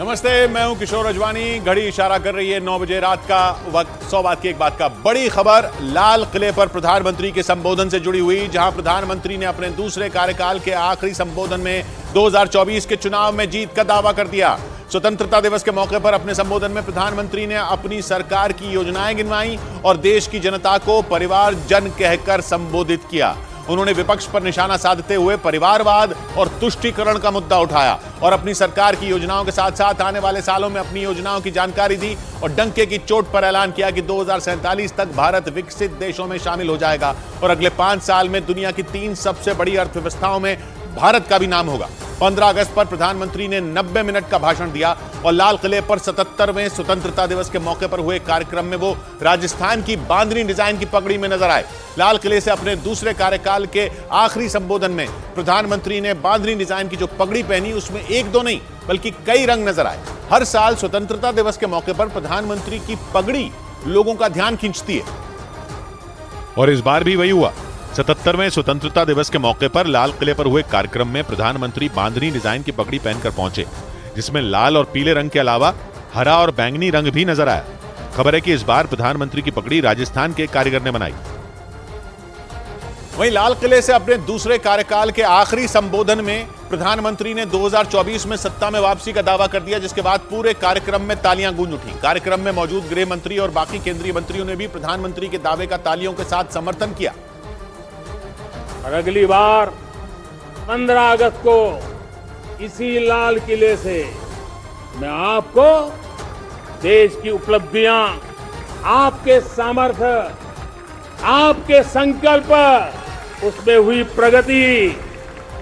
नमस्ते, मैं हूं किशोर अजवानी। घड़ी इशारा कर रही है 9 बजे रात का वक्त। 100 बात की एक बात का बड़ी खबर लाल किले पर प्रधानमंत्री के संबोधन से जुड़ी हुई, जहां प्रधानमंत्री ने अपने दूसरे कार्यकाल के आखिरी संबोधन में 2024 के चुनाव में जीत का दावा कर दिया। स्वतंत्रता दिवस के मौके पर अपने संबोधन में प्रधानमंत्री ने अपनी सरकार की योजनाएं गिनवाई और देश की जनता को परिवार जन कहकर संबोधित किया। उन्होंने विपक्ष पर निशाना साधते हुए परिवारवाद और तुष्टीकरण का मुद्दा उठाया और अपनी सरकार की योजनाओं के साथ साथ आने वाले सालों में अपनी योजनाओं की जानकारी दी और डंके की चोट पर ऐलान किया कि 2047 तक भारत विकसित देशों में शामिल हो जाएगा और अगले 5 साल में दुनिया की 3 सबसे बड़ी अर्थव्यवस्थाओं में भारत का भी नाम होगा। 15 अगस्त पर प्रधानमंत्री ने 90 मिनट का भाषण दिया और लाल किले पर 77वें स्वतंत्रता दिवस के मौके पर हुए कार्यक्रम में वो राजस्थान की बांधनी डिजाइन की पगड़ी में नजर आए। लाल किले से अपने दूसरे कार्यकाल के आखिरी संबोधन में प्रधानमंत्री ने बांधनी डिजाइन की जो पगड़ी पहनी, उसमें एक दो नहीं बल्कि कई रंग नजर आए। हर साल स्वतंत्रता दिवस के मौके पर प्रधानमंत्री की पगड़ी लोगों का ध्यान खींचती है और इस बार भी वही हुआ। 77वें स्वतंत्रता दिवस के मौके पर लाल किले पर हुए कार्यक्रम में प्रधानमंत्री बांधनी डिजाइन की पगड़ी पहनकर पहुंचे, जिसमें लाल और पीले रंग के अलावा हरा और बैंगनी रंग भी नजर आया। खबर है कि इस बार प्रधानमंत्री की पगड़ी राजस्थान के कारीगर ने बनाई। वहीं लाल किले से अपने दूसरे कार्यकाल के आखिरी संबोधन में प्रधानमंत्री ने 2024 में सत्ता में वापसी का दावा कर दिया, जिसके बाद पूरे कार्यक्रम में तालियां गूंज उठी। कार्यक्रम में मौजूद गृह मंत्री और बाकी केंद्रीय मंत्रियों ने भी प्रधानमंत्री के दावे का तालियों के साथ समर्थन किया। और अगली बार 15 अगस्त को इसी लाल किले से मैं आपको देश की उपलब्धियां, आपके सामर्थ्य, आपके संकल्प, उसमें हुई प्रगति,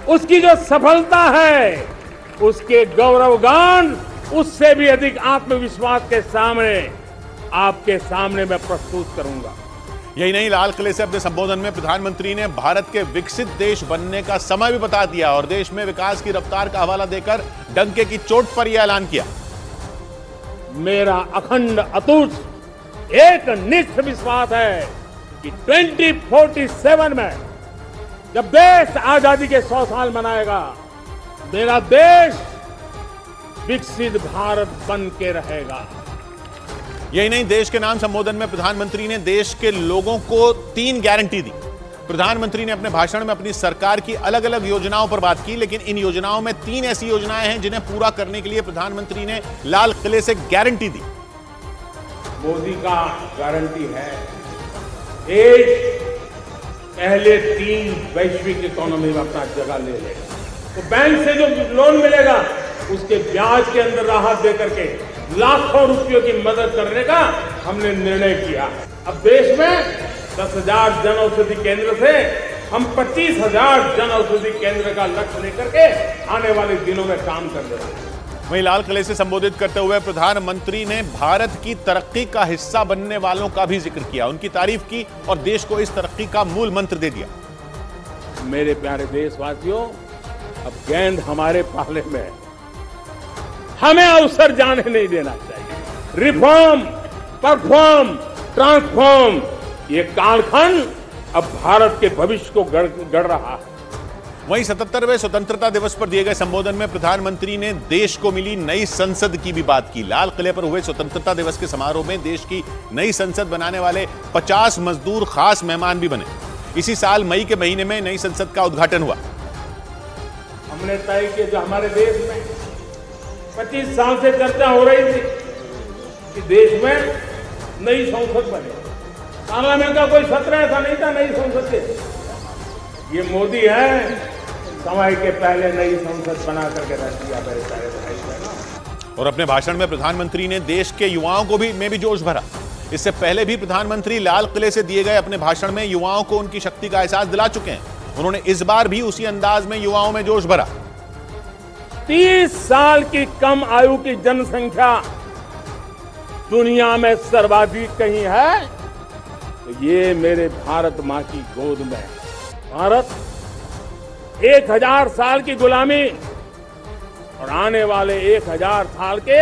उसकी जो सफलता है, उसके गौरवगान, उससे भी अधिक आत्मविश्वास के सामने आपके सामने मैं प्रस्तुत करूंगा। यही नहीं, लाल किले से अपने संबोधन में प्रधानमंत्री ने भारत के विकसित देश बनने का समय भी बता दिया और देश में विकास की रफ्तार का हवाला देकर डंके की चोट पर यह ऐलान किया। मेरा अखंड अतुट एक निष्ठ विश्वास है कि 2047 में जब देश आजादी के 100 साल मनाएगा, मेरा देश विकसित भारत बन के रहेगा। यही नहीं, देश के नाम संबोधन में प्रधानमंत्री ने देश के लोगों को 3 गारंटी दी। प्रधानमंत्री ने अपने भाषण में अपनी सरकार की अलग अलग योजनाओं पर बात की, लेकिन इन योजनाओं में 3 ऐसी योजनाएं हैं जिन्हें पूरा करने के लिए प्रधानमंत्री ने लाल किले से गारंटी दी। मोदी का गारंटी है, देश पहले 3 वैश्विक इकोनॉमी में अपना जगह ले लेगा। तो बैंक से जो लोन मिलेगा उसके ब्याज के अंदर राहत देकर के लाखों रुपयों की मदद करने का हमने निर्णय किया। अब देश में 10,000 जन औषधि केंद्र से हम 25,000 जन औषधि केंद्र का लक्ष्य लेकर के आने वाले दिनों में काम कर रहे हैं। वहीं लाल किले से संबोधित करते हुए प्रधानमंत्री ने भारत की तरक्की का हिस्सा बनने वालों का भी जिक्र किया, उनकी तारीफ की और देश को इस तरक्की का मूल मंत्र दे दिया। मेरे प्यारे देशवासियों, अब गेंद हमारे पाले में है, हमें अवसर जाने नहीं देना चाहिए। रिफॉर्म, परफॉर्म, ट्रांसफॉर्म, ये कालखंड अब भारत के भविष्य को गढ़ रहा है। वहीं 77वें स्वतंत्रता दिवस पर दिए गए संबोधन में प्रधानमंत्री ने देश को मिली नई संसद की भी बात की। लाल किले पर हुए स्वतंत्रता दिवस के समारोह में देश की नई संसद बनाने वाले 50 मजदूर खास मेहमान भी बने। इसी साल मई के महीने में नई संसद का उद्घाटन हुआ। हमने तय किया, जो हमारे देश में 25 साल से चर्चा हो रही थी कि देश में नई संसद बने, पार्लियामेंट का कोई सत्र ऐसा नहीं था नई संसद के। ये मोदी है, समय के पहले नई संसद बना करके रख दिया मेरे सारे भाई बहनों। और अपने भाषण में प्रधानमंत्री ने देश के युवाओं को भी जोश भरा। इससे पहले भी प्रधानमंत्री लाल किले से दिए गए अपने भाषण में युवाओं को उनकी शक्ति का एहसास दिला चुके हैं। उन्होंने इस बार भी उसी अंदाज में युवाओं में जोश भरा। 30 साल की कम आयु की जनसंख्या दुनिया में सर्वाधिक कहीं है तो ये मेरे भारत मां की गोद में। भारत 1000 साल की गुलामी और आने वाले 1000 साल के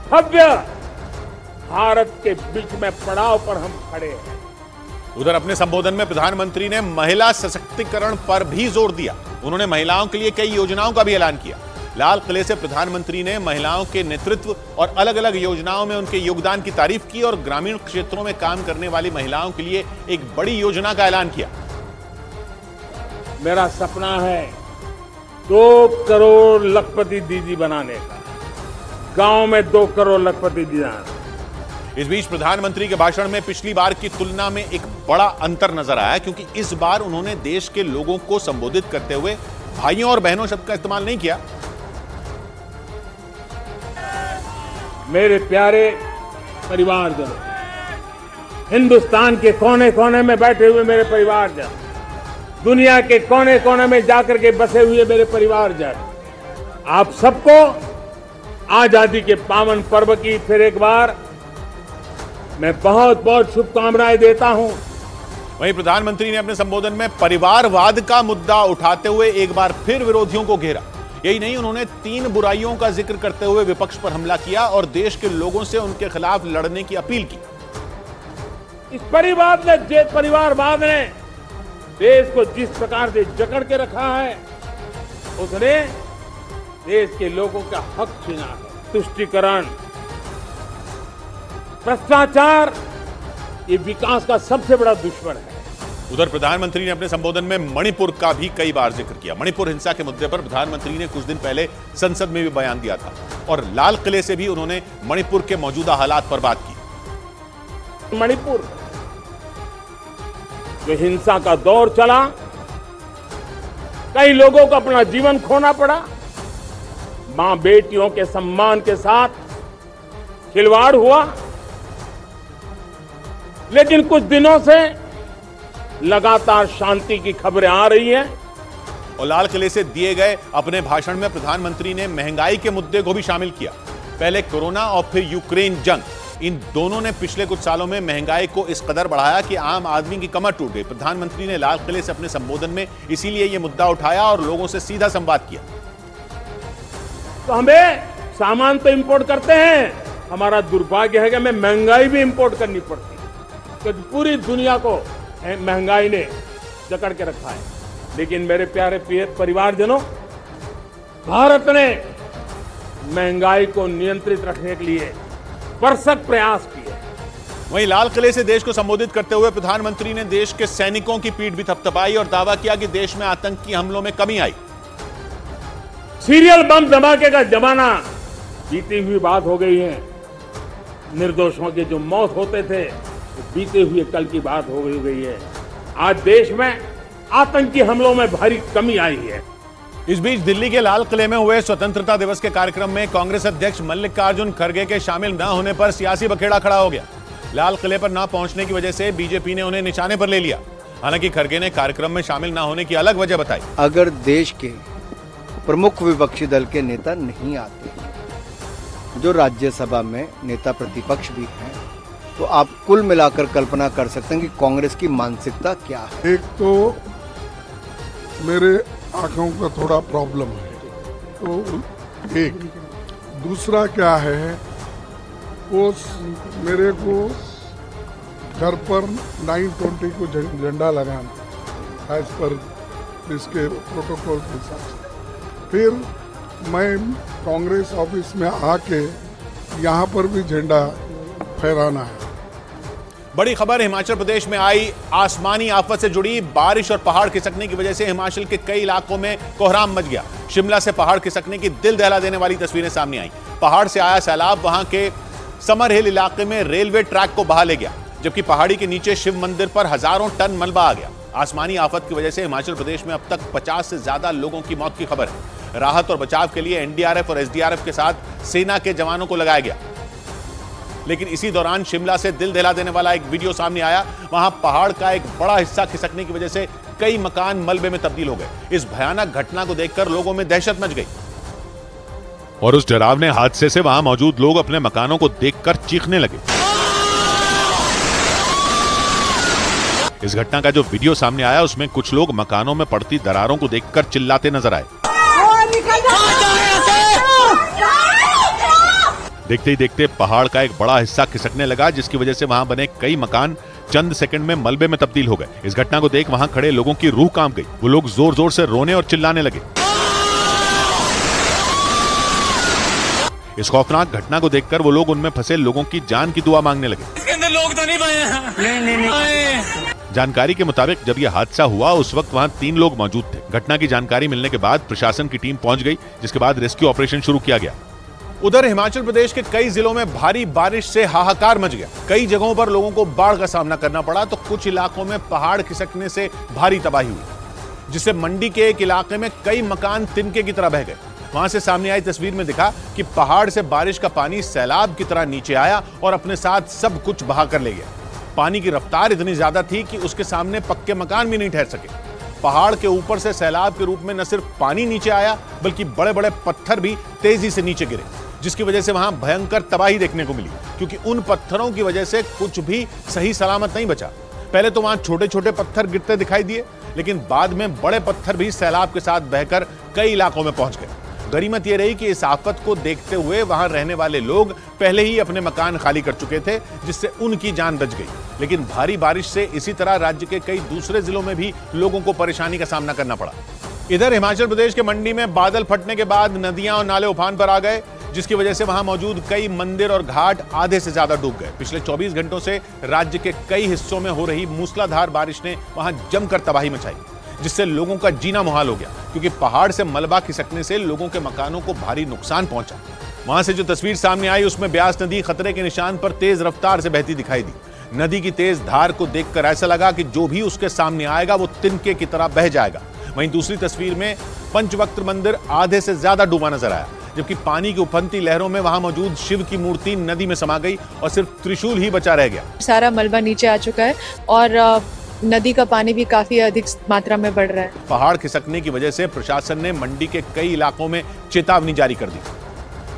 भव्य भारत के बीच में पड़ाव पर हम खड़े हैं। उधर अपने संबोधन में प्रधानमंत्री ने महिला सशक्तिकरण पर भी जोर दिया। उन्होंने महिलाओं के लिए कई योजनाओं का भी ऐलान किया। लाल किले से प्रधानमंत्री ने महिलाओं के नेतृत्व और अलग अलग योजनाओं में उनके योगदान की तारीफ की और ग्रामीण क्षेत्रों में काम करने वाली महिलाओं के लिए एक बड़ी योजना का ऐलान किया। मेरा सपना है 2 करोड़ लखपति दीदी बनाने का, गांव में 2 करोड़ लखपति दीदी। इस बीच प्रधानमंत्री के भाषण में पिछली बार की तुलना में एक बड़ा अंतर नजर आया, क्योंकि इस बार उन्होंने देश के लोगों को संबोधित करते हुए भाइयों और बहनों शब्द का इस्तेमाल नहीं किया। मेरे प्यारे परिवारजनों, हिंदुस्तान के कोने कोने में बैठे हुए मेरे परिवारजन, दुनिया के कोने कोने में जाकर के बसे हुए मेरे परिवारजन, आप सबको आजादी के पावन पर्व की फिर एक बार मैं बहुत बहुत शुभकामनाएं देता हूं। वहीं प्रधानमंत्री ने अपने संबोधन में परिवारवाद का मुद्दा उठाते हुए एक बार फिर विरोधियों को घेरा। यही नहीं, उन्होंने 3 बुराइयों का जिक्र करते हुए विपक्ष पर हमला किया और देश के लोगों से उनके खिलाफ लड़ने की अपील की। इस परिवारवाद ने देश को जिस प्रकार से जकड़ के रखा है, उसने देश के लोगों का हक छीना है। तुष्टीकरण, भ्रष्टाचार, ये विकास का सबसे बड़ा दुश्मन है। उधर प्रधानमंत्री ने अपने संबोधन में मणिपुर का भी कई बार जिक्र किया। मणिपुर हिंसा के मुद्दे पर प्रधानमंत्री ने कुछ दिन पहले संसद में भी बयान दिया था और लाल किले से भी उन्होंने मणिपुर के मौजूदा हालात पर बात की। मणिपुर जो हिंसा का दौर चला, कई लोगों को अपना जीवन खोना पड़ा, मां बेटियों के सम्मान के साथ खिलवाड़ हुआ, लेकिन कुछ दिनों से लगातार शांति की खबरें आ रही हैं। और लाल किले से दिए गए अपने भाषण में प्रधानमंत्री ने महंगाई के मुद्दे को भी शामिल किया। पहले कोरोना और फिर यूक्रेन जंग, इन दोनों ने पिछले कुछ सालों में महंगाई को इस कदर बढ़ाया कि आम आदमी की कमर टूट गई। प्रधानमंत्री ने लाल किले से अपने संबोधन में इसीलिए यह मुद्दा उठाया और लोगों से सीधा संवाद किया। तो हमें सामान तो इंपोर्ट करते हैं, हमारा दुर्भाग्य है कि हमें महंगाई भी इंपोर्ट करनी पड़ती है, क्योंकि पूरी दुनिया को महंगाई ने जकड़ के रखा है। लेकिन मेरे प्यारे परिवारजनों, भारत ने महंगाई को नियंत्रित रखने के लिए भरसक प्रयास किए। वहीं लाल किले से देश को संबोधित करते हुए प्रधानमंत्री ने देश के सैनिकों की पीठ भी थपथपाई और दावा किया कि देश में आतंकी हमलों में कमी आई। सीरियल बम धमाके का जमाना बीती हुई बात हो गई है। निर्दोषों के जो मौत होते थे, तो बीते हुए कल की बात हो गई है। आज देश में आतंकी हमलों में भारी कमी आई है। इस बीच दिल्ली के लाल किले में हुए स्वतंत्रता दिवस के कार्यक्रम में कांग्रेस अध्यक्ष मल्लिकार्जुन खड़गे के शामिल न होने पर सियासी बखेड़ा खड़ा हो गया। लाल किले पर न पहुंचने की वजह से बीजेपी ने उन्हें निशाने पर ले लिया। हालांकि खड़गे ने कार्यक्रम में शामिल न होने की अलग वजह बताई। अगर देश के प्रमुख विपक्षी दल के नेता नहीं आते, जो राज्यसभा में नेता प्रतिपक्ष भी हैं, तो आप कुल मिलाकर कल्पना कर सकते हैं कि कांग्रेस की मानसिकता क्या है। एक तो मेरे आंखों का थोड़ा प्रॉब्लम है, तो एक दूसरा क्या है, वो मेरे को घर पर 920 को झंडा लगाना एज पर इसके प्रोटोकॉल के हिसाब से। फिर मैं कांग्रेस ऑफिस में आके यहाँ पर भी झंडा फहराना है। बड़ी खबर हिमाचल प्रदेश में आई। आसमानी आफत से जुड़ी बारिश और पहाड़ खिसकने की वजह से हिमाचल के कई इलाकों में कोहराम मच गया। शिमला से पहाड़ खिसकने की दिल दहला देने वाली तस्वीरें सामने आई। पहाड़ से आया सैलाब वहां के समर हिल इलाके में रेलवे ट्रैक को बहा ले गया, जबकि पहाड़ी के नीचे शिव मंदिर पर हजारों टन मलबा आ गया। आसमानी आफत की वजह से हिमाचल प्रदेश में अब तक 50 से ज्यादा लोगों की मौत की खबर है। राहत और बचाव के लिए एनडीआरएफ और एसडीआरएफ के साथ सेना के जवानों को लगाया गया। लेकिन इसी दौरान शिमला से दिल दहला देने वाला एक वीडियो सामने आया। वहां पहाड़ का एक बड़ा हिस्सा खिसकने की वजह से कई मकान मलबे में तब्दील हो गए। इस भयानक घटना को देखकर लोगों में दहशत मच गई और उस डरावने हादसे से वहां मौजूद लोग अपने मकानों को देखकर चीखने लगे। इस घटना का जो वीडियो सामने आया, उसमें कुछ लोग मकानों में पड़ती दरारों को देखकर चिल्लाते नजर आए। देखते ही देखते पहाड़ का एक बड़ा हिस्सा खिसकने लगा, जिसकी वजह से वहां बने कई मकान चंद सेकंड में मलबे में तब्दील हो गए। इस घटना को देख वहां खड़े लोगों की रूह कांप गई। वो लोग जोर जोर से रोने और चिल्लाने लगे। इस खौफनाक घटना को देखकर वो लोग उनमें फंसे लोगों की जान की दुआ मांगने लगे। इसके अंदर लोग तो नहीं पाए। जानकारी के मुताबिक जब यह हादसा हुआ उस वक्त वहां 3 लोग मौजूद थे। घटना की जानकारी मिलने के बाद प्रशासन की टीम पहुंच गई, जिसके बाद रेस्क्यू ऑपरेशन शुरू किया गया। उधर हिमाचल प्रदेश के कई जिलों में भारी बारिश से हाहाकार मच गया। कई जगहों पर लोगों को बाढ़ का सामना करना पड़ा, तो कुछ इलाकों में पहाड़ खिसकने से भारी तबाही हुई, जिससे मंडी के एक इलाके में कई मकान तिनके की तरह बह गए। वहां से सामने आई तस्वीर में दिखा कि पहाड़ से बारिश का पानी सैलाब की तरह नीचे आया और अपने साथ सब कुछ बहा कर ले गया। पानी की रफ्तार इतनी ज्यादा थी कि उसके सामने पक्के मकान भी नहीं ठहर सके। पहाड़ के ऊपर से सैलाब के रूप में न सिर्फ पानी नीचे आया, बल्कि बड़े बड़े पत्थर भी तेजी से नीचे गिरे, जिसकी वजह से वहां भयंकर तबाही देखने को मिली, क्योंकि उन पत्थरों की वजह से कुछ भी सही सलामत नहीं बचा। पहले तो वहां छोटे छोटे पत्थर गिरते दिखाई दिए, लेकिन बाद में बड़े पत्थर भी सैलाब के साथ बहकर कई इलाकों में पहुंच गए। गनीमत यह रही कि इस आफत को देखते हुए वहां रहने वाले लोग पहले ही अपने मकान खाली कर चुके थे, जिससे उनकी जान बच गई। लेकिन भारी बारिश से इसी तरह राज्य के कई दूसरे जिलों में भी लोगों को परेशानी का सामना करना पड़ा। इधर हिमाचल प्रदेश के मंडी में बादल फटने के बाद नदियां और नाले उफान पर आ गए, जिसकी वजह से वहां मौजूद कई मंदिर और घाट आधे से ज्यादा डूब गए। पिछले 24 घंटों से राज्य के कई हिस्सों में हो रही मूसलाधार बारिश ने वहां जमकर तबाही मचाई, जिससे लोगों का जीना मुहाल हो गया, क्योंकि पहाड़ से मलबा खिसकने से लोगों के मकानों को भारी नुकसान पहुंचा। वहां से जो तस्वीर सामने आई उसमें ब्यास नदी खतरे के निशान पर तेज रफ्तार से बहती दिखाई दी। नदी की तेज धार को देखकर ऐसा लगा कि जो भी उसके सामने आएगा वो तिनके की तरह बह जाएगा। वहीं दूसरी तस्वीर में पंचवक्त मंदिर आधे से ज्यादा डूबा नजर आया, जबकि पानी की उफनती लहरों में वहां मौजूद शिव की मूर्ति नदी में समा गई और सिर्फ त्रिशूल ही बचा रह गया। सारा मलबा नीचे आ चुका है और नदी का पानी भी काफी अधिक मात्रा में बढ़ रहा है। पहाड़ खिसकने की वजह से प्रशासन ने मंडी के कई इलाकों में चेतावनी जारी कर दी।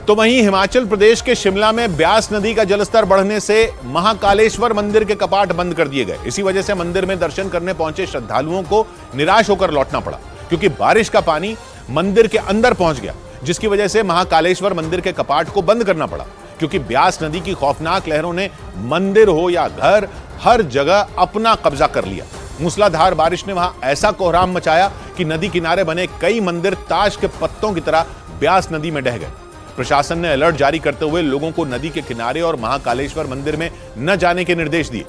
तो वहीं हिमाचल प्रदेश के शिमला में ब्यास नदी का जलस्तर बढ़ने से महाकालेश्वर मंदिर के कपाट बंद कर दिए गए। इसी वजह से मंदिर में दर्शन करने पहुंचे श्रद्धालुओं को निराश होकर लौटना पड़ा, क्योंकि बारिश का पानी मंदिर के अंदर पहुंच गया, जिसकी वजह से महाकालेश्वर मंदिर के कपाट को बंद करना पड़ा, क्योंकि ब्यास नदी की खौफनाक लहरों ने मंदिर हो या घर हर जगह अपना कब्जा कर लिया। मूसलाधार बारिश ने वहां ऐसा कोहराम मचाया कि नदी किनारे बने कई मंदिर ताश के पत्तों की तरह ब्यास नदी में ढह गए। प्रशासन ने अलर्ट जारी करते हुए लोगों को नदी के किनारे और महाकालेश्वर मंदिर में न जाने के निर्देश दिए।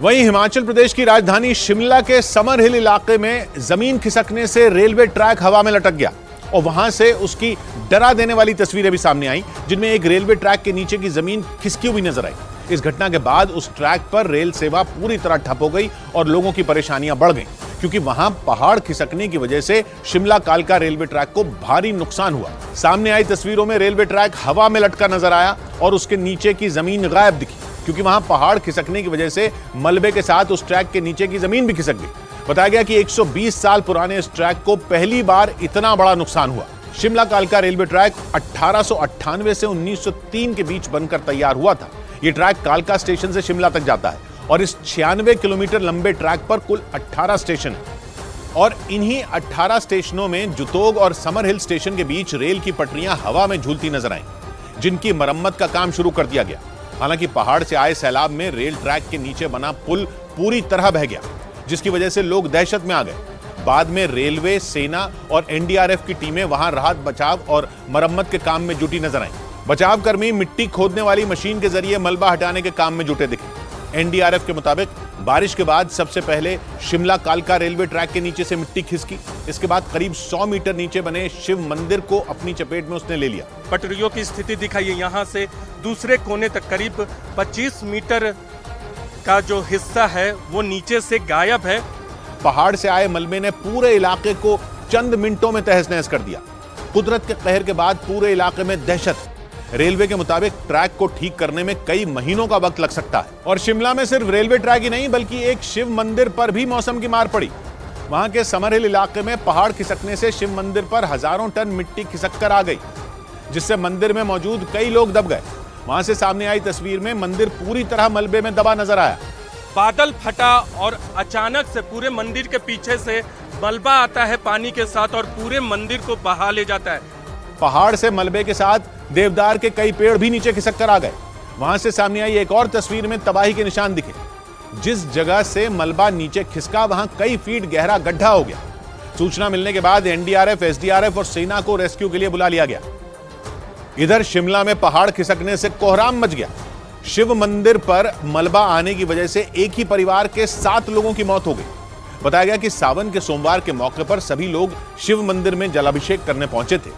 वहीं हिमाचल प्रदेश की राजधानी शिमला के समर हिल इलाके में जमीन खिसकने से रेलवे ट्रैक हवा में लटक गया और वहां से उसकी डरा देने वाली तस्वीरें भी सामने आई, जिनमें एक रेलवे ट्रैक के नीचे की जमीन खिसकी हुई नजर आई। इस घटना के बाद उस ट्रैक पर रेल सेवा पूरी तरह ठप हो गई और लोगों की परेशानियां बढ़ गईं, क्योंकि वहां पहाड़ खिसकने की वजह से शिमला कालका रेलवे ट्रैक को भारी नुकसान हुआ। सामने आई तस्वीरों में रेलवे ट्रैक हवा में लटका नजर आया और उसके नीचे की जमीन गायब दिखी, क्योंकि वहां पहाड़ खिसकने की वजह से मलबे के साथ उस ट्रैक के नीचे की जमीन भी खिसक गई। बताया गया कि 120 साल पुराने इस ट्रैक को पहली बार इतना बड़ा नुकसान हुआ। शिमला कालका रेलवे ट्रैक 1898 से 1903 के बीच बनकर तैयार हुआ था। यह ट्रैक कालका स्टेशन से शिमला तक जाता है और इस 96 किलोमीटर लंबे ट्रैक पर कुल 18 स्टेशन है और इन्हीं 18 स्टेशनों में जुतोग और समर हिल स्टेशन के बीच रेल की पटरियां हवा में झूलती नजर आईं, जिनकी मरम्मत का काम शुरू कर दिया गया। हालांकि पहाड़ से आए सैलाब में रेल ट्रैक के नीचे बना पुल पूरी तरह बह गया, जिसकी वजह से लोग दहशत में आ गए। बाद में रेलवे, सेना और एनडीआरएफ की टीमें वहां राहत बचाव और मरम्मत के काम में जुटी नजर आईं। बचाव कर्मी मिट्टी खोदने वाली मशीन के जरिए मलबा हटाने के काम में जुटे दिखे। एनडीआरएफ के मुताबिक बारिश के बाद सबसे पहले शिमला कालका रेलवे ट्रैक के नीचे से मिट्टी खिसकी। इसके बाद करीब 100 मीटर नीचे बने शिव मंदिर को अपनी चपेट में उसने ले लिया। पटरियों की स्थिति दिखाइए, यहाँ से दूसरे कोने तक करीब 25 मीटर का जो हिस्सा है वो नीचे से गायब है। पहाड़ से आए मलबे ने पूरे इलाके को चंद मिनटों में तहस नहस कर दिया। कुदरत के कहर के बाद पूरे इलाके में दहशत। रेलवे के मुताबिक ट्रैक को ठीक करने में कई महीनों का वक्त लग सकता है। और शिमला में सिर्फ रेलवे ट्रैक ही नहीं, बल्कि एक शिव मंदिर पर भी मौसम की मार पड़ी। वहां के समर हिल इलाके में पहाड़ खिसकने से शिव मंदिर पर हजारों टन मिट्टी खिसक कर आ गई, जिससे मंदिर में मौजूद कई लोग दब गए। वहां से सामने आई तस्वीर में मंदिर पूरी तरह मलबे में दबा नजर आया। बादल फटा और अचानक से पूरे मंदिर के पीछे से मलबा आता है पानी के साथ और पूरे मंदिर को बहा ले जाता है। पहाड़ से मलबे के साथ देवदार के कई पेड़ भी नीचे खिसक कर आ गए। वहां से सामने आई एक और तस्वीर में तबाही के निशान दिखे। जिस जगह से मलबा नीचे खिसका वहां कई फीट गहरा गड्ढा हो गया। सूचना मिलने के बाद एनडीआरएफ, एसडीआरएफ और सेना को रेस्क्यू के लिए बुला लिया गया। इधर शिमला में पहाड़ खिसकने से कोहराम मच गया। शिव मंदिर पर मलबा आने की वजह से एक ही परिवार के 7 लोगों की मौत हो गई। बताया गया कि सावन के सोमवार के मौके पर सभी लोग शिव मंदिर में जलाभिषेक करने पहुंचे थे,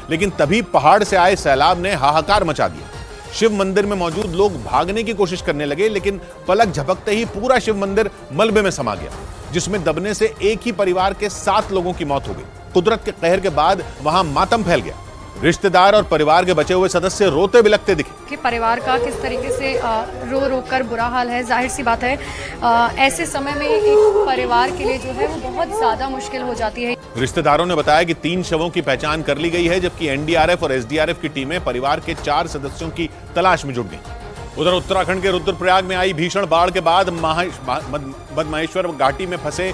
लेकिन तभी पहाड़ से आए सैलाब ने हाहाकार मचा दिया। शिव मंदिर में मौजूद लोग भागने की कोशिश करने लगे, लेकिन पलक झपकते ही पूरा शिव मंदिर मलबे में समा गया, जिसमें दबने से एक ही परिवार के 7 लोगों की मौत हो गई। कुदरत के कहर के बाद वहां मातम फैल गया। रिश्तेदार और परिवार के बचे हुए सदस्य रोते बिलखते दिखे कि परिवार का किस तरीके से रो रो कर बुरा हाल है। जाहिर सी बात है ऐसे समय में एक परिवार के लिए जो है वो बहुत ज्यादा मुश्किल हो जाती है। रिश्तेदारों ने बताया कि 3 शवों की पहचान कर ली गई है, जबकि एनडीआरएफ और एसडीआरएफ की टीमें परिवार के 4 सदस्यों की तलाश में जुट गई। उधर उत्तराखंड के रुद्रप्रयाग में आई भीषण बाढ़ के बाद मधमहेश्वर घाटी में फंसे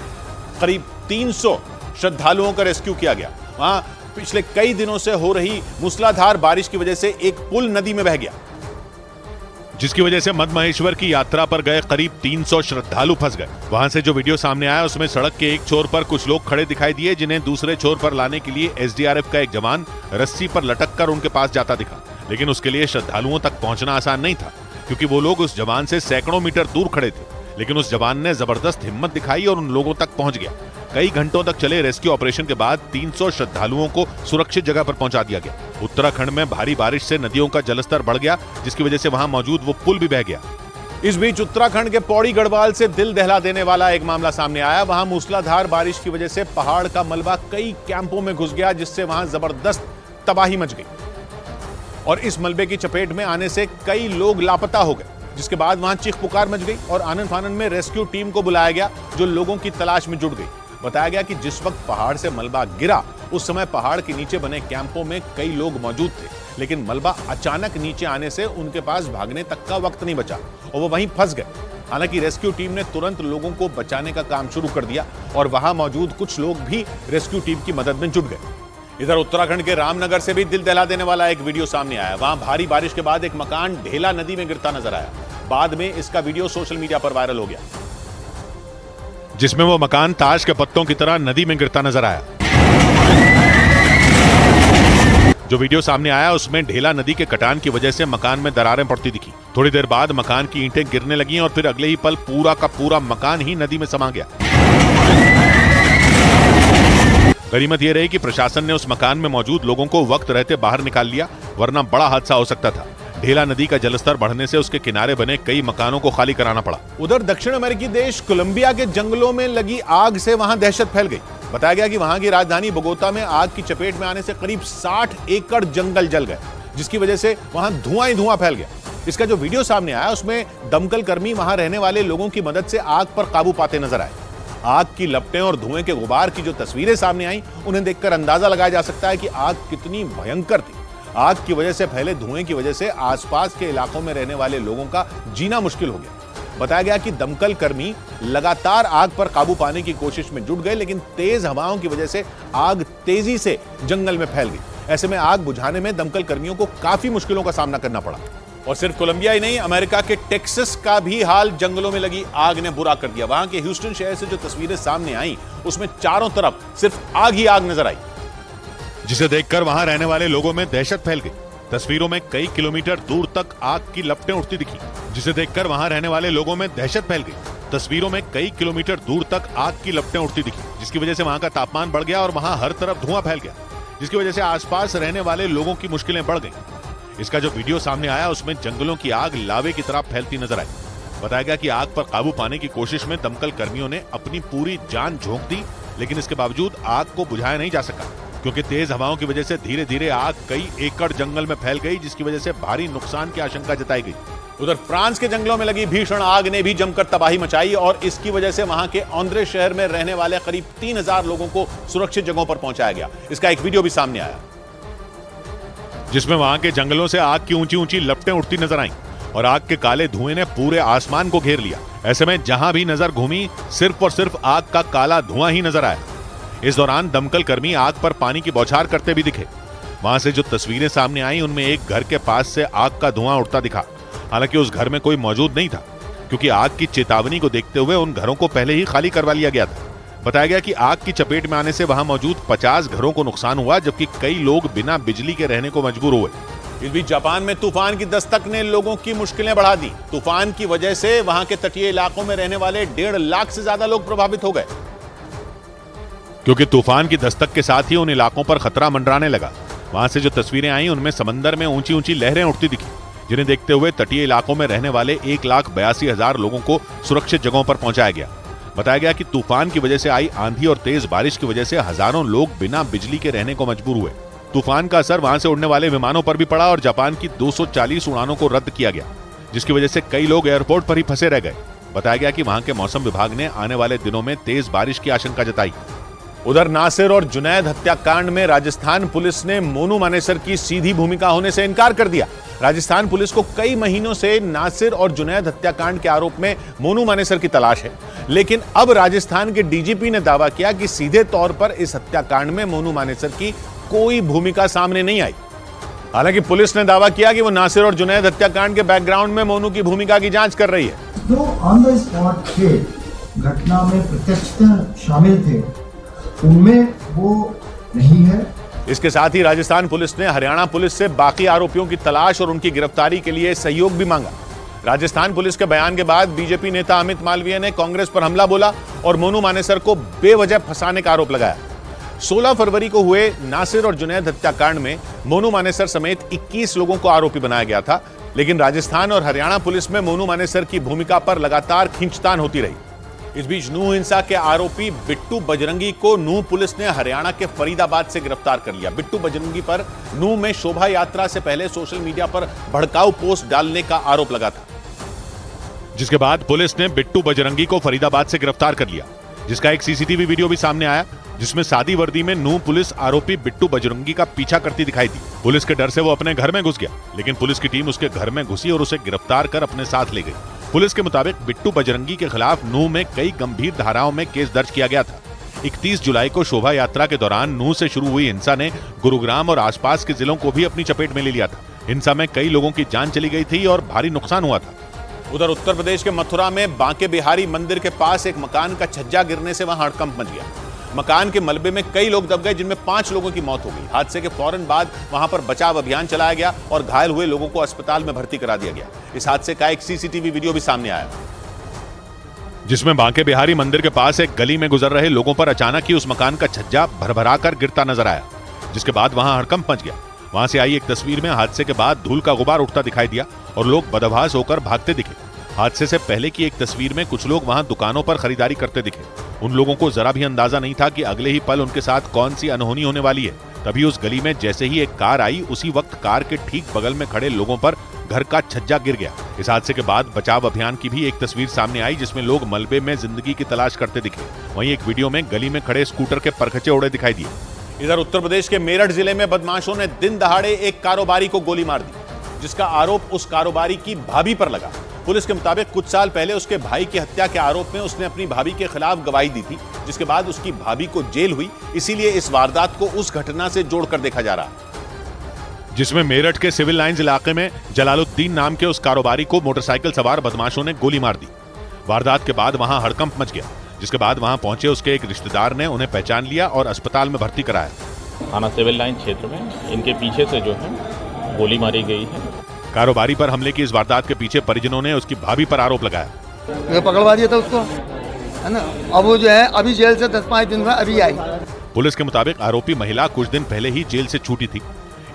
करीब 300 श्रद्धालुओं का रेस्क्यू किया गया। वहां पिछले कई दिनों से हो रही मूसलाधार बारिश की वजह से एक पुल नदी में बह गया, जिसकी वजह से मधमहेश्वर की यात्रा पर गए करीब 300 श्रद्धालु फंस गए। वहां से जो वीडियो सामने आया उसमें सड़क के एक छोर पर कुछ लोग खड़े दिखाई दिए, जिन्हें दूसरे छोर पर लाने के लिए एसडीआरएफ का एक जवान रस्सी पर लटक कर उनके पास जाता दिखा। लेकिन उसके लिए श्रद्धालुओं तक पहुंचना आसान नहीं था, क्योंकि वो लोग उस जवान से सैकड़ों मीटर दूर खड़े थे। लेकिन उस जवान ने जबरदस्त हिम्मत दिखाई और उन लोगों तक पहुंच गया। कई घंटों तक चले रेस्क्यू ऑपरेशन के बाद 300 श्रद्धालुओं को सुरक्षित जगह पर पहुंचा दिया गया। उत्तराखंड में भारी बारिश से नदियों का जलस्तर बढ़ गया, जिसकी वजह से वहां मौजूद वो पुल भी बह गया। इस बीच उत्तराखंड के पौड़ी गढ़वाल से दिल दहला देने वाला एक मामला सामने आया। वहां मूसलाधार बारिश की वजह से पहाड़ का मलबा कई कैंपों में घुस गया, जिससे वहां जबरदस्त तबाही मच गई और इस मलबे की चपेट में आने से कई लोग लापता हो गए, जिसके बाद वहां चीख पुकार मच गई और आनन फानन में रेस्क्यू टीम को बुलाया गया, जो लोगों की तलाश में जुट गई। बताया गया कि जिस वक्त पहाड़ से मलबा गिरा उस समय पहाड़ के नीचे बने कैंपों में कई लोग मौजूद थे, लेकिन मलबा अचानक नीचे आने से उनके पास भागने तक का वक्त नहीं बचा और वो वहीं फंस गए। हालांकि रेस्क्यू टीम ने तुरंत लोगों को बचाने का काम शुरू कर दिया और वहां मौजूद कुछ लोग भी रेस्क्यू टीम की मदद में जुट गए। इधर उत्तराखंड के रामनगर से भी दिल दहला देने वाला एक वीडियो सामने आया। वहां भारी बारिश के बाद एक मकान ढेला नदी में गिरता नजर आया। बाद में इसका वीडियो सोशल मीडिया पर वायरल हो गया, जिसमें वो मकान ताश के पत्तों की तरह नदी में गिरता नजर आया। जो वीडियो सामने आया उसमें ढेला नदी के कटान की वजह से मकान में दरारें पड़ती दिखी। थोड़ी देर बाद मकान की ईंटें गिरने लगीं और फिर अगले ही पल पूरा का पूरा मकान ही नदी में समा गया। गनीमत यह रही कि प्रशासन ने उस मकान में मौजूद लोगों को वक्त रहते बाहर निकाल लिया, वरना बड़ा हादसा हो सकता था। ढेला नदी का जलस्तर बढ़ने से उसके किनारे बने कई मकानों को खाली कराना पड़ा। उधर दक्षिण अमेरिकी देश कोलंबिया के जंगलों में लगी आग से वहां दहशत फैल गई। बताया गया कि वहां की राजधानी बोगोता में आग की चपेट में आने से करीब 60 एकड़ जंगल जल गए, जिसकी वजह से वहां धुआं ही धुआं फैल गया। इसका जो वीडियो सामने आया उसमें दमकल कर्मी वहां रहने वाले लोगों की मदद से आग पर काबू पाते नजर आए। आग की लपटें और धुएं के गुबार की जो तस्वीरें सामने आई, उन्हें देखकर अंदाजा लगाया जा सकता है कि आग कितनी भयंकर थी। आग की वजह से फैले धुएं की वजह से आसपास के इलाकों में रहने वाले लोगों का जीना मुश्किल हो गया। बताया गया कि दमकल कर्मी लगातार आग पर काबू पाने की कोशिश में जुट गए, लेकिन तेज हवाओं की वजह से आग तेजी से जंगल में फैल गई। ऐसे में आग बुझाने में दमकल कर्मियों को काफी मुश्किलों का सामना करना पड़ा। और सिर्फ कोलंबिया ही नहीं, अमेरिका के टेक्सास का भी हाल जंगलों में लगी आग ने बुरा कर दिया। वहां के ह्यूस्टन शहर से जो तस्वीरें सामने आई उसमें चारों तरफ सिर्फ आग ही आग नजर आई, जिसे देखकर वहां रहने वाले लोगों में दहशत फैल गई। तस्वीरों में कई किलोमीटर दूर तक आग की लपटें उठती दिखी, जिसे देखकर वहां रहने वाले लोगों में दहशत फैल गई। तस्वीरों में कई किलोमीटर दूर तक आग की लपटें उठती दिखी, जिसकी वजह से वहां का तापमान बढ़ गया और वहां हर तरफ धुआं फैल गया, जिसकी वजह से आसपास रहने वाले लोगों की मुश्किलें बढ़ गईं। इसका जो वीडियो सामने आया उसमें जंगलों की आग लावे की तरह फैलती नजर आई। बताया गया कि आग पर काबू पाने की कोशिश में दमकल कर्मियों ने अपनी पूरी जान झोंक दी, लेकिन इसके बावजूद आग को बुझाया नहीं जा सका, क्योंकि तेज हवाओं की वजह से धीरे धीरे आग कई एकड़ जंगल में फैल गई, जिसकी वजह से भारी नुकसान की आशंका जताई गई। उधर फ्रांस के जंगलों में लगी भीषण आग ने भी जमकर तबाही मचाई और इसकी वजह से वहां के औंद्रे शहर में रहने वाले करीब 3000 लोगों को सुरक्षित जगहों पर पहुंचाया गया। इसका एक वीडियो भी सामने आया, जिसमें वहां के जंगलों से आग की ऊंची ऊंची लपटें उठती नजर आईं और आग के काले धुएं ने पूरे आसमान को घेर लिया। ऐसे में जहां भी नजर घूमी सिर्फ और सिर्फ आग का काला धुआं ही नजर आया। इस दौरान दमकल कर्मी आग पर पानी की बौछार करते भी दिखे। वहां से जो तस्वीरें सामने आई उनमें एक घर के पास से आग का धुआं उठता दिखा। हालांकि उस घर में कोई मौजूद नहीं था, क्योंकि आग की चेतावनी को देखते हुए उन घरों को पहले ही खाली करवा लिया गया था। बताया गया कि आग की चपेट में आने से वहां मौजूद 50 घरों को नुकसान हुआ, जबकि कई लोग बिना बिजली के रहने को मजबूर हुए। इस बीच जापान में तूफान की दस्तक ने लोगों की मुश्किलें बढ़ा दी। तूफान की वजह से वहां के तटीय इलाकों में रहने वाले 1.5 लाख से ज्यादा लोग प्रभावित हो गए, क्योंकि तूफान की दस्तक के साथ ही उन इलाकों पर खतरा मंडराने लगा। वहां से जो तस्वीरें आई उनमें समंदर में ऊंची ऊंची लहरें उठती दिखी, जिन्हें देखते हुए तटीय इलाकों में रहने वाले 1,82,000 लोगों को सुरक्षित जगहों पर पहुंचाया गया। बताया गया कि तूफान की वजह से आई आंधी और तेज बारिश की वजह से हजारों लोग बिना बिजली के रहने को मजबूर हुए। तूफान का असर वहां से उड़ने वाले विमानों पर भी पड़ा और जापान की 240 उड़ानों को रद्द किया गया, जिसकी वजह से कई लोग एयरपोर्ट पर ही फंसे रह गए। बताया गया कि वहां के मौसम विभाग ने आने वाले दिनों में तेज बारिश की आशंका जताई। उधर नासिर और जुनैद हत्याकांड में राजस्थान पुलिस ने मोनू मानेसर की सीधी भूमिका होने से इनकार कर दिया। राजस्थान पुलिस को कई महीनों से नासिर और जुनैद हत्याकांड के आरोप में मोनू मानेसर की तलाश है, लेकिन अब राजस्थान के डीजीपी ने दावा किया कि सीधे तौर पर इस हत्याकांड में मोनू मानेसर की कोई भूमिका सामने नहीं आई। हालांकि पुलिस ने दावा किया कि वो नासिर और जुनैद हत्याकांड के बैकग्राउंड में मोनू की भूमिका की जांच कर रही है। जो ऑन द स्पॉट थे, घटना में प्रत्यक्षतः शामिल थे, उनमें वो नहीं है। इसके साथ ही राजस्थान पुलिस ने हरियाणा पुलिस से बाकी आरोपियों की तलाश और उनकी गिरफ्तारी के लिए सहयोग भी मांगा। राजस्थान पुलिस के बयान के बाद बीजेपी नेता अमित मालवीय ने कांग्रेस पर हमला बोला और मोनू मानेसर को बेवजह फंसाने का आरोप लगाया। 16 फरवरी को हुए नासिर और जुनैद हत्याकांड में मोनू मानेसर समेत 21 लोगों को आरोपी बनाया गया था, लेकिन राजस्थान और हरियाणा पुलिस में मोनू मानेसर की भूमिका पर लगातार खींचतान होती रही। इस बीच नूह हिंसा के आरोपी बिट्टू बजरंगी को नूह पुलिस ने हरियाणा के फरीदाबाद से गिरफ्तार कर लिया। बिट्टू बजरंगी पर नूह में शोभा यात्रा से पहले सोशल मीडिया पर भड़काऊ पोस्ट डालने का आरोप लगा था, जिसके बाद पुलिस ने बिट्टू बजरंगी को फरीदाबाद से गिरफ्तार कर लिया, जिसका एक सीसीटीवी वीडियो भी सामने आया, जिसमें सादी वर्दी में नूह पुलिस आरोपी बिट्टू बजरंगी का पीछा करती दिखाई दी। पुलिस के डर से वो अपने घर में घुस गया, लेकिन पुलिस की टीम उसके घर में घुसी और उसे गिरफ्तार कर अपने साथ ले गई। पुलिस के मुताबिक बिट्टू बजरंगी के खिलाफ नूह में कई गंभीर धाराओं में केस दर्ज किया गया था। 31 जुलाई को शोभा यात्रा के दौरान नूह से शुरू हुई हिंसा ने गुरुग्राम और आसपास के जिलों को भी अपनी चपेट में ले लिया था। हिंसा में कई लोगों की जान चली गई थी और भारी नुकसान हुआ था। उधर उत्तर प्रदेश के मथुरा में बांके बिहारी मंदिर के पास एक मकान का छज्जा गिरने से वहां हड़कंप मच गया। मकान के मलबे में कई लोग दब गए, जिनमें 5 लोगों की मौत हो गई। हादसे के फौरन बाद वहां पर बचाव अभियान चलाया गया और घायल हुए लोगों को अस्पताल में भर्ती करा दिया गया। इस हादसे का एक सीसीटीवी वीडियो भी सामने आया, जिसमें बांके बिहारी मंदिर के पास एक गली में गुजर रहे लोगों पर अचानक ही उस मकान का छज्जा भरभरा कर गिरता नजर आया, जिसके बाद वहां हड़कंप मच गया। वहां से आई एक तस्वीर में हादसे के बाद धूल का गुबार उठता दिखाई दिया और लोग बदहवास होकर भागते दिखे। हादसे से पहले की एक तस्वीर में कुछ लोग वहां दुकानों पर खरीदारी करते दिखे। उन लोगों को जरा भी अंदाजा नहीं था कि अगले ही पल उनके साथ कौन सी अनहोनी होने वाली है। तभी उस गली में जैसे ही एक कार आई, उसी वक्त कार के ठीक बगल में खड़े लोगों पर घर का छज्जा गिर गया। इस हादसे के बाद बचाव अभियान की भी एक तस्वीर सामने आई, जिसमें लोग मलबे में जिंदगी की तलाश करते दिखे। वहीं एक वीडियो में गली में खड़े स्कूटर के परखचे उड़े दिखाई दिए। इधर उत्तर प्रदेश के मेरठ जिले में बदमाशों ने दिन दहाड़े एक कारोबारी को गोली मार दी, जिसका आरोप उस कारोबारी की भाभी पर लगा। पुलिस के मुताबिक कुछ साल पहले उसके भाई की हत्या के आरोप में उसने अपनी भाभी के खिलाफ गवाही दी थी, जिसके बाद उसकी भाभी को जेल हुई। इसीलिए इस वारदात को उस घटना से जोड़कर देखा जा रहा है, जिसमें मेरठ के सिविल लाइंस इलाके में जलालुद्दीन नाम के उस कारोबारी को मोटरसाइकिल सवार बदमाशों ने गोली मार दी। वारदात के बाद वहां हड़कंप मच गया, जिसके बाद वहां पहुंचे उसके एक रिश्तेदार ने उन्हें पहचान लिया और अस्पताल में भर्ती कराया। थाना सिविल लाइन क्षेत्र में इनके पीछे से जो है गोली मारी गई है। कारोबारी पर हमले की इस वारदात के पीछे परिजनों ने उसकी भाभी पर आरोप लगाया। ये पकड़वा दिया था उसको, है ना। अब वो जो है अभी जेल से 10-5 दिन में अभी आई। पुलिस के मुताबिक आरोपी महिला कुछ दिन पहले ही जेल से छूटी थी,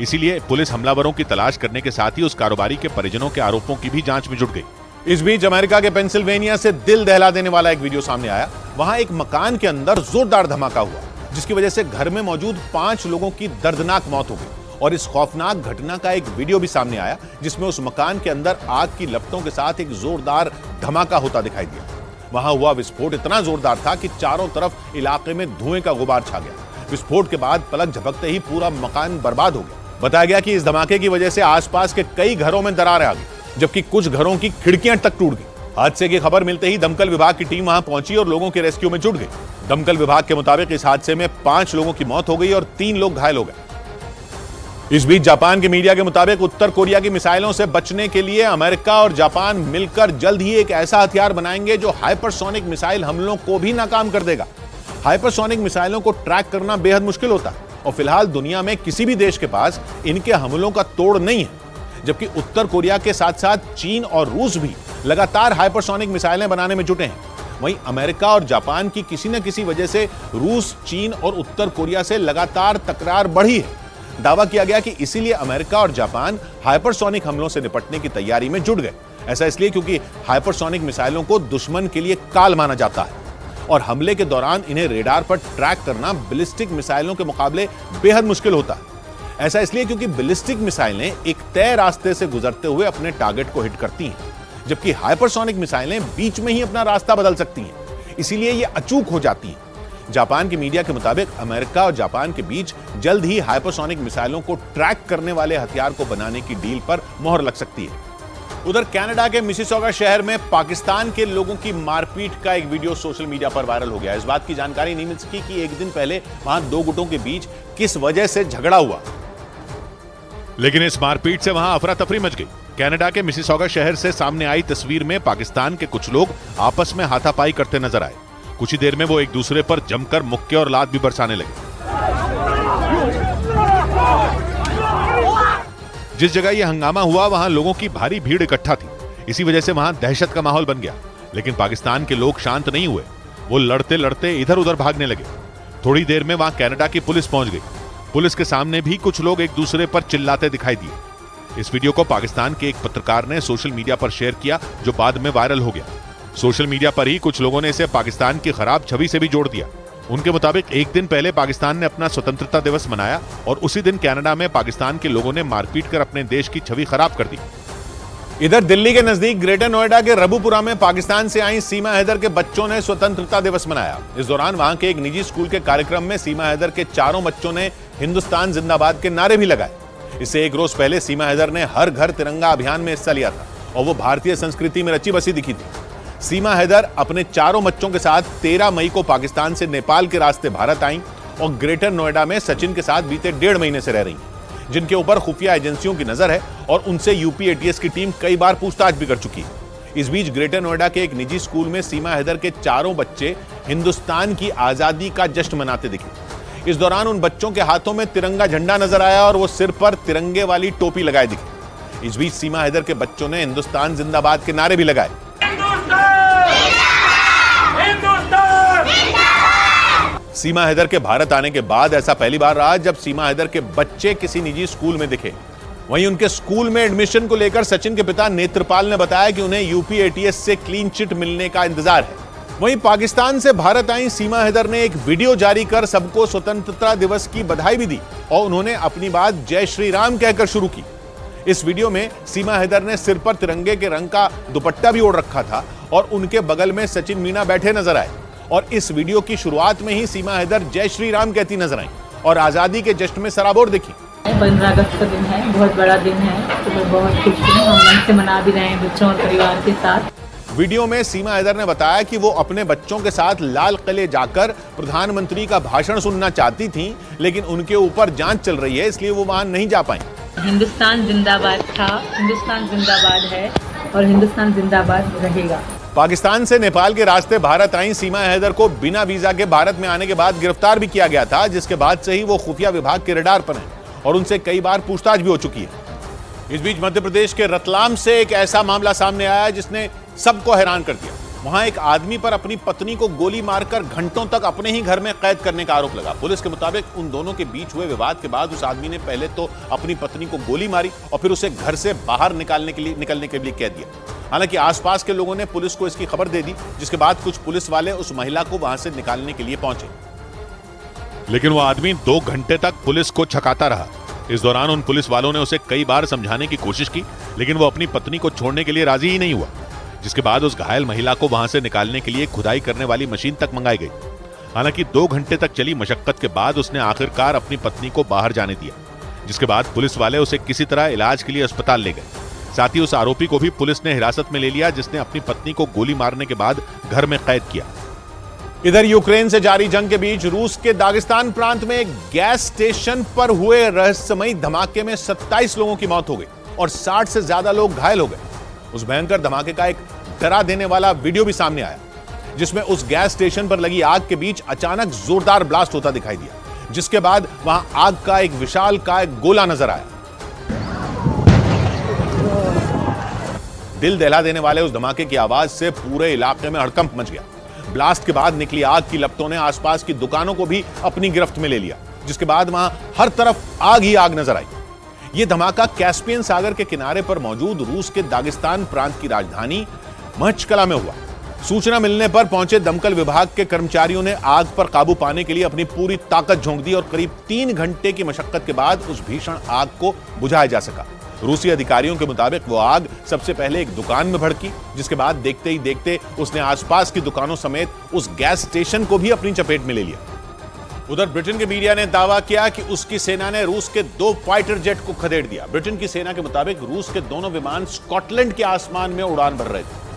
इसीलिए पुलिस हमलावरों की तलाश करने के साथ ही उस कारोबारी के परिजनों के आरोपों की भी जांच में जुट गई। इस बीच अमेरिका के पेंसिल्वेनिया से दिल दहला देने वाला एक वीडियो सामने आया। वहां एक मकान के अंदर जोरदार धमाका हुआ, जिसकी वजह से घर में मौजूद 5 लोगों की दर्दनाक मौत हो गई। और इस खौफनाक घटना का एक वीडियो भी सामने आया, जिसमें उस मकान के अंदर आग की लपटों के साथ एक जोरदार धमाका होता दिखाई दिया। वहां हुआ विस्फोट इतना जोरदार था कि चारों तरफ इलाके में धुएं का गुबार छा गया। विस्फोट के बाद पलक झपकते ही पूरा मकान बर्बाद हो गया। बताया गया कि इस धमाके की वजह से आसपास के कई घरों में दरारें आ गई, जबकि कुछ घरों की खिड़कियां तक टूट गई। हादसे की खबर मिलते ही दमकल विभाग की टीम वहां पहुंची और लोगों के रेस्क्यू में जुट गई। दमकल विभाग के मुताबिक इस हादसे में 5 लोगों की मौत हो गई और 3 लोग घायल हो गए। इस बीच जापान के मीडिया के मुताबिक उत्तर कोरिया की मिसाइलों से बचने के लिए अमेरिका और जापान मिलकर जल्द ही एक ऐसा हथियार बनाएंगे जो हाइपरसोनिक मिसाइल हमलों को भी नाकाम कर देगा। हाइपरसोनिक मिसाइलों को ट्रैक करना बेहद मुश्किल होता है, और फिलहाल दुनिया में किसी भी देश के पास इनके हमलों का तोड़ नहीं है। जबकि उत्तर कोरिया के साथ साथ चीन और रूस भी लगातार हाइपरसोनिक मिसाइलें बनाने में जुटे हैं। वहीं अमेरिका और जापान की किसी न किसी वजह से रूस, चीन और उत्तर कोरिया से लगातार तकरार बढ़ी है। दावा किया गया कि इसीलिए अमेरिका और जापान हाइपरसोनिक हमलों से निपटने की तैयारी में जुट गए। ऐसा इसलिए क्योंकि हाइपरसोनिक मिसाइलों को दुश्मन के लिए काल माना जाता है और हमले के दौरान इन्हें रेडार पर ट्रैक करना बैलिस्टिक मिसाइलों के मुकाबले बेहद मुश्किल होता है। ऐसा इसलिए क्योंकि बैलिस्टिक मिसाइलें एक तय रास्ते से गुजरते हुए अपने टारगेट को हिट करती हैं, जबकि हाइपरसोनिक मिसाइलें बीच में ही अपना रास्ता बदल सकती हैं, इसीलिए ये अचूक हो जाती हैं। जापान की मीडिया के मुताबिक अमेरिका और जापान के बीच जल्द ही हाइपरसोनिक मिसाइलों को ट्रैक करने वाले हथियार को बनाने की डील पर मोहर लग सकती है। उधर कनाडा के मिसिसॉगा शहर में पाकिस्तान के लोगों की मारपीट का एक वीडियो सोशल मीडिया पर वायरल हो गया। इस बात की जानकारी नहीं मिल सकी कि एक दिन पहले वहां दो गुटों के बीच किस वजह से झगड़ा हुआ, लेकिन इस मारपीट से वहां अफरा तफरी मच गई। कनाडा के मिसिसॉगा शहर से सामने आई तस्वीर में पाकिस्तान के कुछ लोग आपस में हाथापाई करते नजर आए। कुछ ही देर में वो एक दूसरे पर जमकर मुक्के और लात भी बरसाने लगे। जिस जगह यह हंगामा हुआ वहां लोगों की भारी भीड़ इकट्ठा थी, इसी वजह से वहां दहशत का माहौल बन गया। लेकिन पाकिस्तान के लोग शांत नहीं हुए, वो लड़ते लड़ते इधर उधर भागने लगे। थोड़ी देर में वहां कनाडा की पुलिस पहुंच गई। पुलिस के सामने भी कुछ लोग एक दूसरे पर चिल्लाते दिखाई दिए। इस वीडियो को पाकिस्तान के एक पत्रकार ने सोशल मीडिया पर शेयर किया, जो बाद में वायरल हो गया। सोशल मीडिया पर ही कुछ लोगों ने इसे पाकिस्तान की खराब छवि से भी जोड़ दिया। उनके मुताबिक एक दिन पहले पाकिस्तान ने अपना स्वतंत्रता दिवस मनाया और उसी दिन कनाडा में पाकिस्तान के लोगों ने मारपीट कर अपने देश की छवि खराब कर दी। इधर दिल्ली के नजदीक ग्रेटर नोएडा के रबुपुरा में पाकिस्तान से आई सीमा हैदर के बच्चों ने स्वतंत्रता दिवस मनाया। इस दौरान वहां के एक निजी स्कूल के कार्यक्रम में सीमा हैदर के चारों बच्चों ने हिंदुस्तान जिंदाबाद के नारे भी लगाए। इससे एक रोज पहले सीमा हैदर ने हर घर तिरंगा अभियान में हिस्सा लिया था और वो भारतीय संस्कृति में रची बसी दिखी थी। सीमा हैदर अपने चारों बच्चों के साथ 13 मई को पाकिस्तान से नेपाल के रास्ते भारत आईं और ग्रेटर नोएडा में सचिन के साथ बीते 1.5 महीने से रह रही हैं, जिनके ऊपर खुफिया एजेंसियों की नजर है और उनसे यूपी एटीएस की टीम कई बार पूछताछ भी कर चुकी है। इस बीच ग्रेटर नोएडा के एक निजी स्कूल में सीमा हैदर के चारों बच्चे हिंदुस्तान की आजादी का जश्न मनाते दिखे। इस दौरान उन बच्चों के हाथों में तिरंगा झंडा नजर आया और वो सिर पर तिरंगे वाली टोपी लगाए दिखे। इस बीच सीमा हैदर के बच्चों ने हिंदुस्तान जिंदाबाद के नारे भी लगाए। सीमा हैदर के भारत आने के बाद ऐसा पहली बार रहा जब सीमा हैदर के बच्चे किसी निजी स्कूल में दिखे। वहीं उनके स्कूल में एडमिशन को लेकर सचिन के पिता नेत्रपाल ने बताया कि उन्हें यूपी एटीएस से क्लीन चिट मिलने का इंतजार है। वहीं पाकिस्तान से भारत आई सीमा हैदर ने एक वीडियो जारी कर सबको स्वतंत्रता दिवस की बधाई भी दी और उन्होंने अपनी बात जय श्री राम कहकर शुरू की। इस वीडियो में सीमा हैदर ने सिर पर तिरंगे के रंग का दुपट्टा भी ओढ़ रखा था और उनके बगल में सचिन मीना बैठे नजर आए और इस वीडियो की शुरुआत में ही सीमा हैदर जय श्री राम कहती नजर आई और आजादी के जश्न में सराबोर दिखी। 15 अगस्त का दिन है, बहुत बड़ा दिन है, तो मैं बहुत खुश हूँ। हम मन से मना भी रहे हैं बच्चों और परिवार के साथ। वीडियो में सीमा हैदर ने बताया कि वो अपने बच्चों के साथ लाल किले जाकर प्रधानमंत्री का भाषण सुनना चाहती थीं, लेकिन उनके ऊपर जांच चल रही है, इसलिए वो वहां नहीं जा पाई। हिंदुस्तान जिंदाबाद था, हिंदुस्तान जिंदाबाद है और हिंदुस्तान जिंदाबाद रहेगा। पाकिस्तान से नेपाल के रास्ते भारत आई सीमा हैदर को बिना वीजा के भारत में आने के बाद गिरफ्तार भी किया गया था, जिसके बाद से ही वो खुफिया विभाग के रडार पर हैं और उनसे कई बार पूछताछ भी हो चुकी है। इस बीच मध्य प्रदेश के रतलाम से एक ऐसा मामला सामने आया जिसने सबको हैरान कर दिया। वहां एक आदमी पर अपनी पत्नी को गोली मारकर घंटों तक अपने ही घर में कैद करने का आरोप लगा। पुलिस के मुताबिक उन दोनों के बीच हुए विवाद के बाद उस आदमी ने पहले तो अपनी पत्नी को गोली मारी और फिर उसे घर से बाहर निकलने के लिए कह दिया। हालांकि आसपास के लोगों ने पुलिस को इसकी खबर दे दी, जिसके बाद कुछ पुलिस वाले उस महिला को वहां से निकालने के लिए पहुंचे, लेकिन वो आदमी 2 घंटे तक पुलिस को छकाता रहा। इस दौरान उन पुलिस वालों ने उसे कई बार समझाने की कोशिश की, लेकिन वो अपनी पत्नी को छोड़ने के लिए राजी ही नहीं हुआ, जिसके बाद उस घायल महिला को वहां से निकालने के लिए खुदाई करने वाली मशीन तक मंगाई गई। हालांकि 2 घंटे तक चली मशक्कत के बाद उसने आखिरकार अपनी पत्नी को बाहर जाने दिया, जिसके बाद पुलिस वाले उसे किसी तरह इलाज के लिए अस्पताल ले गए। साथ ही उस आरोपी को भी पुलिस ने हिरासत में ले लिया, जिसने अपनी पत्नी को गोली मारने के बाद घर में कैद किया। इधर यूक्रेन से जारी जंग के बीच रूस के दागिस्तान प्रांत में एक गैस स्टेशन पर हुए रहस्यमयी धमाके में 27 लोगों की मौत हो गई और 60 से ज्यादा लोग घायल हो गए। उस भयंकर धमाके का एक डरा देने वाला वीडियो भी सामने आया, जिसमें उस गैस स्टेशन पर लगी आग के बीच अचानक जोरदार ब्लास्ट होता दिखाई दिया, जिसके बाद वहां आग का एक विशालकाय गोला नजर आया। दिल दहला देने वाले उस धमाके की आवाज से पूरे इलाके में हड़कंप मच गया। ब्लास्ट के बाद निकली आग की लपटों ने आसपास की दुकानों को भी अपनी गिरफ्त में ले लिया, जिसके बाद वहां हर तरफ आग ही आग नजर आई। यह धमाका कैस्पियन सागर के किनारे पर मौजूद रूस के दागिस्तान प्रांत की राजधानी मचकला में हुआ। सूचना मिलने पर पहुंचे दमकल विभाग के कर्मचारियों ने आग पर काबू पाने के लिए अपनी पूरी ताकत झोंक दी और करीब 3 घंटे की मशक्कत के बाद उस भीषण आग को बुझाया जा सका। रूसी अधिकारियों के मुताबिक वो आग सबसे पहले एक दुकान में भड़की, जिसके बाद देखते ही देखते उसने आसपास की दुकानों समेत उस गैस स्टेशन को भी अपनी चपेट में ले लिया। उधर ब्रिटेन के मीडिया ने दावा किया कि उसकी सेना ने रूस के 2 फाइटर जेट को खदेड़ दिया। ब्रिटेन की सेना के मुताबिक रूस के दोनों विमान स्कॉटलैंड के आसमान में उड़ान भर रहे थे,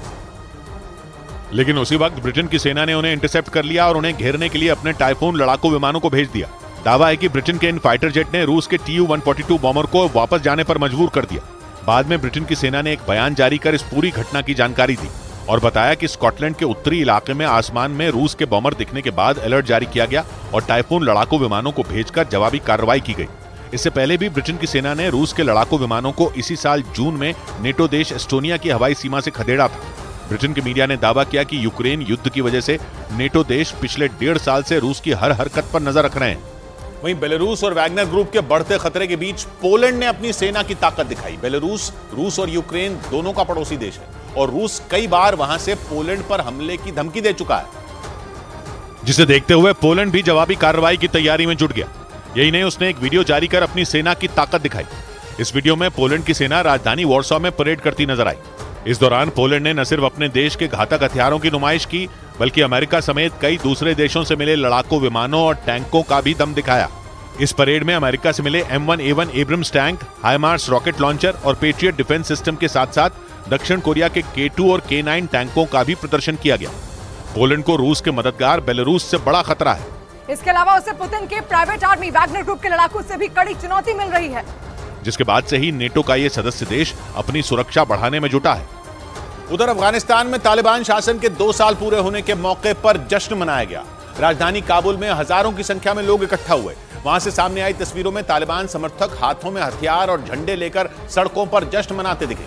लेकिन उसी वक्त ब्रिटेन की सेना ने उन्हें इंटरसेप्ट कर लिया और उन्हें घेरने के लिए अपने टाइफून लड़ाकू विमानों को भेज दिया। दावा है कि ब्रिटेन के इन फाइटर जेट ने रूस के Tu-142 बॉम्बर को वापस जाने पर मजबूर कर दिया। बाद में ब्रिटेन की सेना ने एक बयान जारी कर इस पूरी घटना की जानकारी दी और बताया कि स्कॉटलैंड के उत्तरी इलाके में आसमान में रूस के बॉम्बर दिखने के बाद अलर्ट जारी किया गया और टाइफून लड़ाकू विमानों को भेजकर जवाबी कार्रवाई की गई। इससे पहले भी ब्रिटेन की सेना ने रूस के लड़ाकू विमानों को इसी साल जून में नेटो देश एस्टोनिया की हवाई सीमा से खदेड़ा था। ब्रिटेन के मीडिया ने दावा किया कि यूक्रेन युद्ध की वजह से नेटो देश पिछले 1.5 साल से रूस की हर हरकत पर नजर रख रहे हैं। वहीं बेलारूस और वैगनर ग्रुप के बढ़ते खतरे के बीच पोलैंड ने अपनी सेना की ताकत दिखाई। बेलारूस रूस और यूक्रेन दोनों का पड़ोसी देश है और रूस कई बार वहां से पोलैंड पर हमले की धमकी दे चुका है, जिसे देखते हुए पोलैंड भी जवाबी कार्रवाई की तैयारी में जुट गया। यही नहीं, उसने एक वीडियो जारी कर अपनी सेना की ताकत दिखाई। इस वीडियो में पोलैंड की सेना राजधानी वॉर्सो में परेड करती नजर आई। इस दौरान पोलैंड ने न सिर्फ अपने देश के घातक हथियारों की नुमाइश की, बल्कि अमेरिका समेत कई दूसरे देशों से मिले लड़ाकू विमानों और टैंकों का भी दम दिखाया। इस परेड में अमेरिका से मिले M1A1 Abrams tank, HIMARS rocket launcher और पेट्रियट डिफेंस सिस्टम के साथ साथ दक्षिण कोरिया के K2 और K9 टैंकों का भी प्रदर्शन किया गया। पोलैंड को रूस के मददगार बेलारूस से बड़ा खतरा है। इसके अलावा उसे पुतिन के प्राइवेट आर्मी वैगनर ग्रुप के लड़ाकू से भी कड़ी चुनौती मिल रही है, जिसके बाद से ही नेटो का ये सदस्य देश अपनी सुरक्षा बढ़ाने में जुटा है। उधर अफगानिस्तान में तालिबान शासन के 2 साल पूरे होने के मौके पर जश्न मनाया गया। राजधानी काबुल में हजारों की संख्या में लोग इकट्ठा हुए। वहां से सामने आई तस्वीरों में तालिबान समर्थक हाथों में हथियार और झंडे लेकर सड़कों पर जश्न मनाते दिखे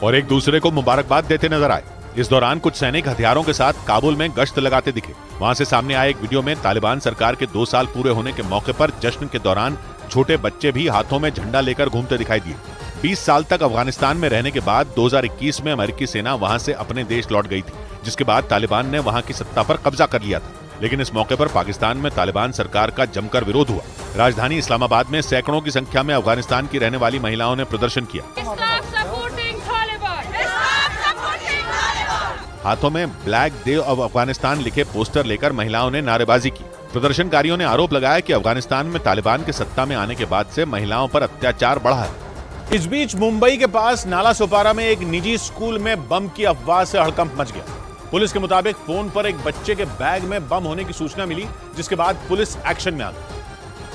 और एक दूसरे को मुबारकबाद देते नजर आए। इस दौरान कुछ सैनिक हथियारों के साथ काबुल में गश्त लगाते दिखे। वहां से सामने आए एक वीडियो में तालिबान सरकार के 2 साल पूरे होने के मौके पर जश्न के दौरान छोटे बच्चे भी हाथों में झंडा लेकर घूमते दिखाई दिए। 20 साल तक अफगानिस्तान में रहने के बाद 2021 में अमेरिकी सेना वहां से अपने देश लौट गई थी, जिसके बाद तालिबान ने वहां की सत्ता पर कब्जा कर लिया था। लेकिन इस मौके पर पाकिस्तान में तालिबान सरकार का जमकर विरोध हुआ। राजधानी इस्लामाबाद में सैकड़ों की संख्या में अफगानिस्तान की रहने वाली महिलाओं ने प्रदर्शन किया। हाथों में ब्लैक डे ऑफ अफगानिस्तान लिखे पोस्टर लेकर महिलाओं ने नारेबाजी की। प्रदर्शनकारियों ने आरोप लगाया कि अफगानिस्तान में तालिबान के सत्ता में आने के बाद से महिलाओं पर अत्याचार बढ़ा है। इस बीच मुंबई के पास नाला सोपारा में एक निजी स्कूल में बम की अफवाह से हड़कंप मच गया। पुलिस के मुताबिक फोन पर एक बच्चे के बैग में बम होने की सूचना मिली, जिसके बाद पुलिस एक्शन में आ गई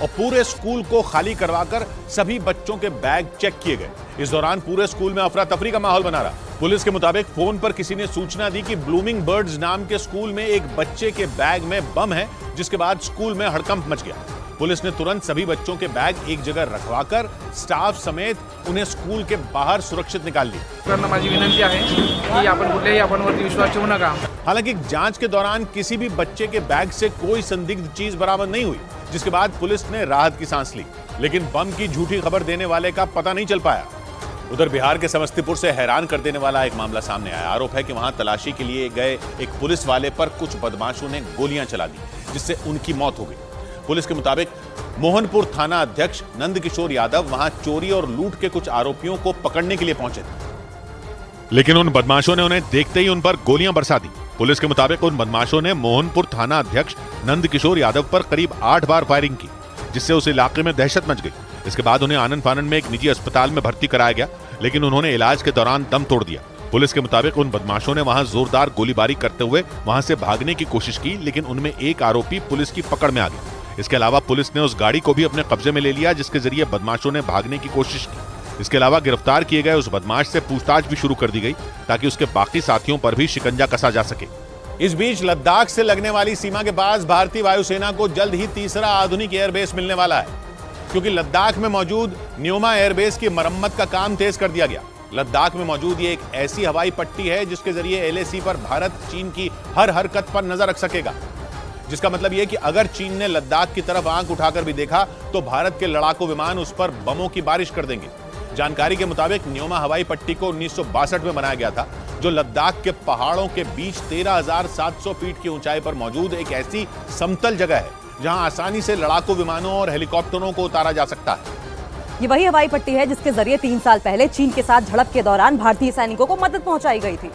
और पूरे स्कूल को खाली करवाकर सभी बच्चों के बैग चेक किए गए। इस दौरान पूरे स्कूल में अफरा तफरी का माहौल बना रहा। पुलिस के मुताबिक फोन पर किसी ने सूचना दी कि ब्लूमिंग बर्ड्स नाम के स्कूल में एक बच्चे के बैग में बम है, जिसके बाद स्कूल में हड़कंप मच गया। पुलिस ने तुरंत सभी बच्चों के बैग एक जगह रखवाकर स्टाफ समेत उन्हें स्कूल के बाहर सुरक्षित निकाल लिया। माझी विनंती आहे की आपण कुठल्याही आपणवरती विश्वास ठेवू नका। हालांकि जांच के दौरान किसी भी बच्चे के बैग से कोई संदिग्ध चीज बरामद नहीं हुई, जिसके बाद पुलिस ने राहत की सांस ली, लेकिन बम की झूठी खबर देने वाले का पता नहीं चल पाया। उधर बिहार के समस्तीपुर से हैरान कर देने वाला एक मामला सामने आया। आरोप है कि वहां तलाशी के लिए गए एक पुलिस वाले पर कुछ बदमाशों ने गोलियां चला दी, जिससे उनकी मौत हो गई। पुलिस के मुताबिक मोहनपुर थाना अध्यक्ष नंदकिशोर यादव वहां चोरी और लूट के कुछ आरोपियों को पकड़ने के लिए पहुंचे थे, लेकिन उन बदमाशों ने उन्हें देखते ही उन पर गोलियां बरसा दी। पुलिस के मुताबिक उन बदमाशों ने मोहनपुर थाना अध्यक्ष नंदकिशोर यादव पर करीब 8 बार फायरिंग की, जिससे उस इलाके में दहशत मच गई। इसके बाद उन्हें आनंद फानन में एक निजी अस्पताल में भर्ती कराया गया, लेकिन उन्होंने इलाज के दौरान दम तोड़ दिया। पुलिस के मुताबिक उन बदमाशों ने वहां जोरदार गोलीबारी करते हुए वहां से भागने की कोशिश की, लेकिन उनमें एक आरोपी पुलिस की पकड़ में आ गया। इसके अलावा पुलिस ने उस गाड़ी को भी अपने कब्जे में ले लिया, जिसके जरिए बदमाशों ने भागने की कोशिश की। इसके अलावा गिरफ्तार किए गए उस बदमाश से पूछताछ भी शुरू कर दी गई, ताकि उसके बाकी साथियों पर भी शिकंजा कसा जा सके। इस बीच लद्दाख से लगने वाली सीमा के पास भारतीय वायुसेना को जल्द ही तीसरा आधुनिक एयरबेस मिलने वाला है, क्योंकि लद्दाख में मौजूद न्योमा एयरबेस की मरम्मत का काम तेज कर दिया गया। लद्दाख में मौजूद ये एक ऐसी हवाई पट्टी है जिसके जरिए एलएसी पर भारत चीन की हर हरकत पर नजर रख सकेगा, जिसका मतलब यह कि अगर चीन ने लद्दाख की तरफ आंख उठाकर भी देखा तो भारत के लड़ाकू विमान उस पर बमों की बारिश कर देंगे। जानकारी के मुताबिक न्योमा हवाई पट्टी को 1962 में बनाया गया था, जो लद्दाख के पहाड़ों के बीच 13,700 फीट की ऊंचाई पर मौजूद एक ऐसी समतल जगह है जहां आसानी से लड़ाकू विमानों और हेलीकॉप्टरों को उतारा जा सकता है। ये वही हवाई पट्टी है जिसके जरिए 3 साल पहले चीन के साथ झड़प के दौरान भारतीय सैनिकों को मदद पहुंचाई गई थी,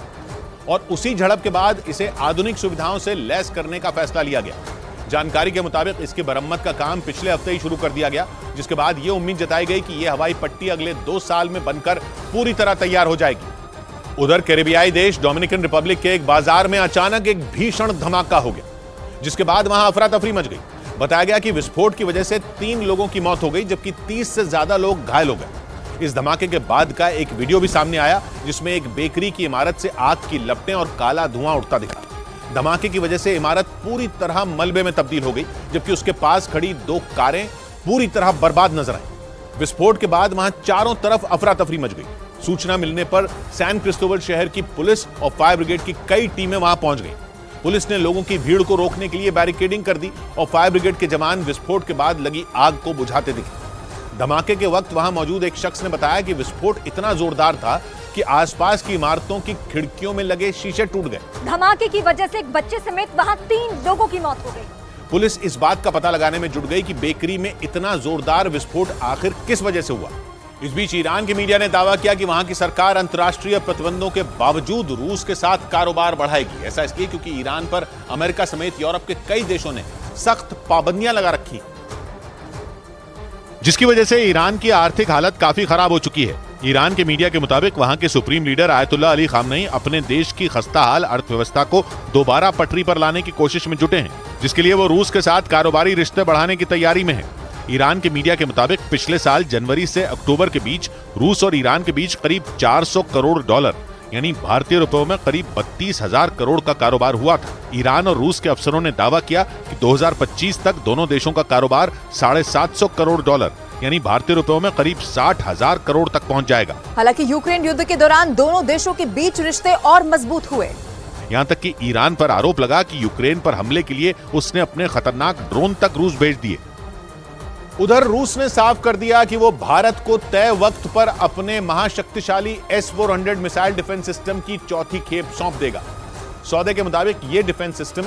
और उसी झड़प के बाद इसे आधुनिक सुविधाओं से लैस करने का फैसला लिया गया। जानकारी के मुताबिक इसकी मरम्मत का काम पिछले हफ्ते ही शुरू कर दिया गया, जिसके बाद यह उम्मीद जताई गई कि यह हवाई पट्टी अगले 2 साल में बनकर पूरी तरह तैयार हो जाएगी। उधर कैरेबियाई देश डोमिनिकन रिपब्लिक के एक बाजार में अचानक एक भीषण धमाका हो गया, जिसके बाद वहां अफरा तफरी मच गई। बताया गया कि विस्फोट की वजह से 3 लोगों की मौत हो गई, जबकि 30 से ज्यादा लोग घायल हो गए। इस धमाके के बाद का एक वीडियो भी सामने आया, जिसमें एक बेकरी की इमारत से आग की लपटें और काला धुआं उठता दिखा। धमाके की वजह से इमारत पूरी तरह मलबे में तब्दील हो गई, जबकि उसके पास खड़ी 2 कारें पूरी तरह बर्बाद नजर आई। विस्फोट के बाद वहां चारों तरफ अफरा तफरी मच गई। सूचना मिलने पर सैन क्रिस्टोबल शहर की पुलिस और फायर ब्रिगेड की कई टीमें वहां पहुंच गई। पुलिस ने लोगों की भीड़ को रोकने के लिए बैरिकेडिंग कर दी और फायर ब्रिगेड के जवान विस्फोट के बाद लगी आग को बुझाते दिखे। धमाके के वक्त वहां मौजूद एक शख्स ने बताया कि विस्फोट इतना जोरदार था कि आसपास की इमारतों की खिड़कियों में लगे शीशे टूट गए। धमाके की वजह से एक बच्चे समेत वहां 3 लोगों की मौत हो गई। पुलिस इस बात का पता लगाने में जुट गई कि बेकरी में इतना जोरदार विस्फोट आखिर किस वजह से हुआ। इस बीच ईरान की मीडिया ने दावा किया कि वहां की सरकार अंतर्राष्ट्रीय प्रतिबंधों के बावजूद रूस के साथ कारोबार बढ़ाएगी। ऐसा इसलिए क्योंकि ईरान पर अमेरिका समेत यूरोप के कई देशों ने सख्त पाबंदियां लगा रखी, जिसकी वजह से ईरान की आर्थिक हालत काफी खराब हो चुकी है। ईरान के मीडिया के मुताबिक वहां के supreme leader Ayatollah Ali Khamenei अपने देश की खस्ताहाल अर्थव्यवस्था को दोबारा पटरी पर लाने की कोशिश में जुटे हैं, जिसके लिए वो रूस के साथ कारोबारी रिश्ते बढ़ाने की तैयारी में है। ईरान के मीडिया के मुताबिक पिछले साल जनवरी से अक्टूबर के बीच रूस और ईरान के बीच करीब 400 करोड़ डॉलर यानी भारतीय रुपयों में करीब 32,000 करोड़ का कारोबार हुआ था। ईरान और रूस के अफसरों ने दावा किया कि 2025 तक दोनों देशों का कारोबार 750 करोड़ डॉलर यानी भारतीय रुपयों में करीब 60,000 करोड़ तक पहुंच जाएगा। हालांकि यूक्रेन युद्ध के दौरान दोनों देशों के बीच रिश्ते और मजबूत हुए। यहां तक कि ईरान पर आरोप लगा कि यूक्रेन पर हमले के लिए उसने अपने खतरनाक ड्रोन तक रूस भेज दिए। उधर रूस ने साफ कर दिया कि वो भारत को तय वक्त पर अपने महाशक्तिशाली S-400 मिसाइल डिफेंस सिस्टम की चौथी खेप सौंप देगा। सौदे के मुताबिक ये डिफेंस सिस्टम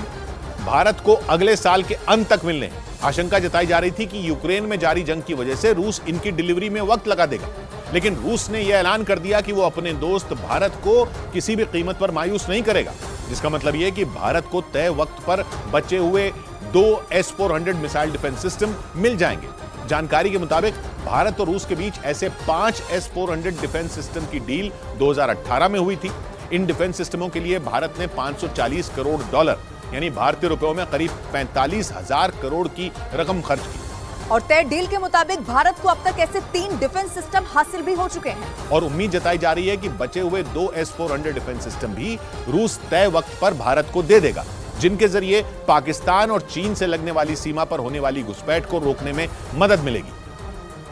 भारत को अगले साल के अंत तक मिलने। आशंका जताई जा रही थी कि यूक्रेन में जारी जंग की वजह से रूस इनकी डिलीवरी में वक्त लगा देगा, लेकिन रूस ने यह ऐलान कर दिया कि वो अपने दोस्त भारत को किसी भी कीमत पर मायूस नहीं करेगा, जिसका मतलब यह कि भारत को तय वक्त पर बचे हुए 2 S-400 मिसाइल डिफेंस सिस्टम मिल जाएंगे। जानकारी के मुताबिक भारत और रूस के बीच ऐसे 5 S-400 डिफेंस सिस्टम की डील 2018 में हुई थी। इन डिफेंस सिस्टमों के लिए भारत ने 540 करोड़ डॉलर यानी भारतीय रुपयों में करीब 45,000 करोड़ की रकम खर्च की। और तय डील के मुताबिक भारत को अब तक ऐसे 3 डिफेंस सिस्टम हासिल भी हो चुके हैं और उम्मीद जताई जा रही है कि बचे हुए 2 S-400 डिफेंस सिस्टम भी रूस तय वक्त पर भारत को दे देगा, जिनके जरिए पाकिस्तान और चीन से लगने वाली सीमा पर होने वाली घुसपैठ को रोकने में मदद मिलेगी।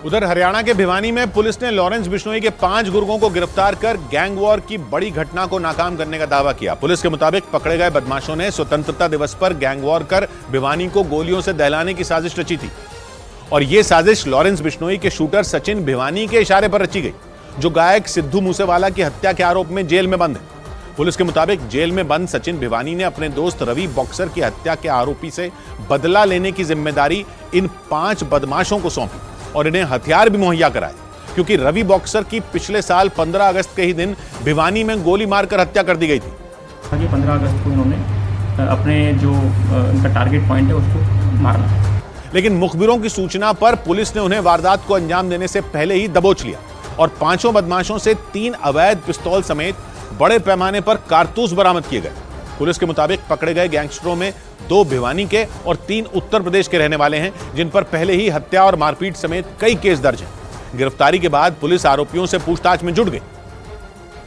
उधर हरियाणा के भिवानी में पुलिस ने लॉरेंस बिश्नोई के 5 गुर्गों को गिरफ्तार कर गैंग वॉर की बड़ी घटना को नाकाम करने का दावा किया। पुलिस के मुताबिक पकड़े गए बदमाशों ने स्वतंत्रता दिवस पर गैंग वॉर कर भिवानी को गोलियों से दहलाने की साजिश रची थी और यह साजिश लॉरेंस बिश्नोई के शूटर सचिन भिवानी के इशारे पर रची गई, जो गायक सिद्धू मूसेवाला की हत्या के आरोप में जेल में बंद है। पुलिस के मुताबिक जेल में बंद सचिन भिवानी ने अपने दोस्त रवि बॉक्सर की हत्या के आरोपी से बदला लेने की जिम्मेदारी इन 5 बदमाशों को सौंपी और इन्हें हथियार भी मुहैया कराए, क्योंकि रवि बॉक्सर की पिछले साल 15 अगस्त के ही दिन भिवानी में गोली मारकर हत्या कर दी गई थी। 15 अगस्त को इन्होंने अपने जो उनका टारगेट पॉइंट है उसको मारा, लेकिन मुखबिरों की सूचना पर पुलिस ने उन्हें वारदात को अंजाम देने से पहले ही दबोच लिया और 5 बदमाशों से 3 अवैध पिस्तौल समेत बड़े पैमाने पर कारतूस बरामद किए गए। पुलिस के मुताबिक पकड़े गए गैंगस्टरों में 2 भिवानी के और 3 उत्तर प्रदेश के रहने वाले हैं, जिन पर पहले ही हत्या और मारपीट समेत कई केस दर्ज हैं। गिरफ्तारी के बाद पुलिस आरोपियों से पूछताछ में जुट गई।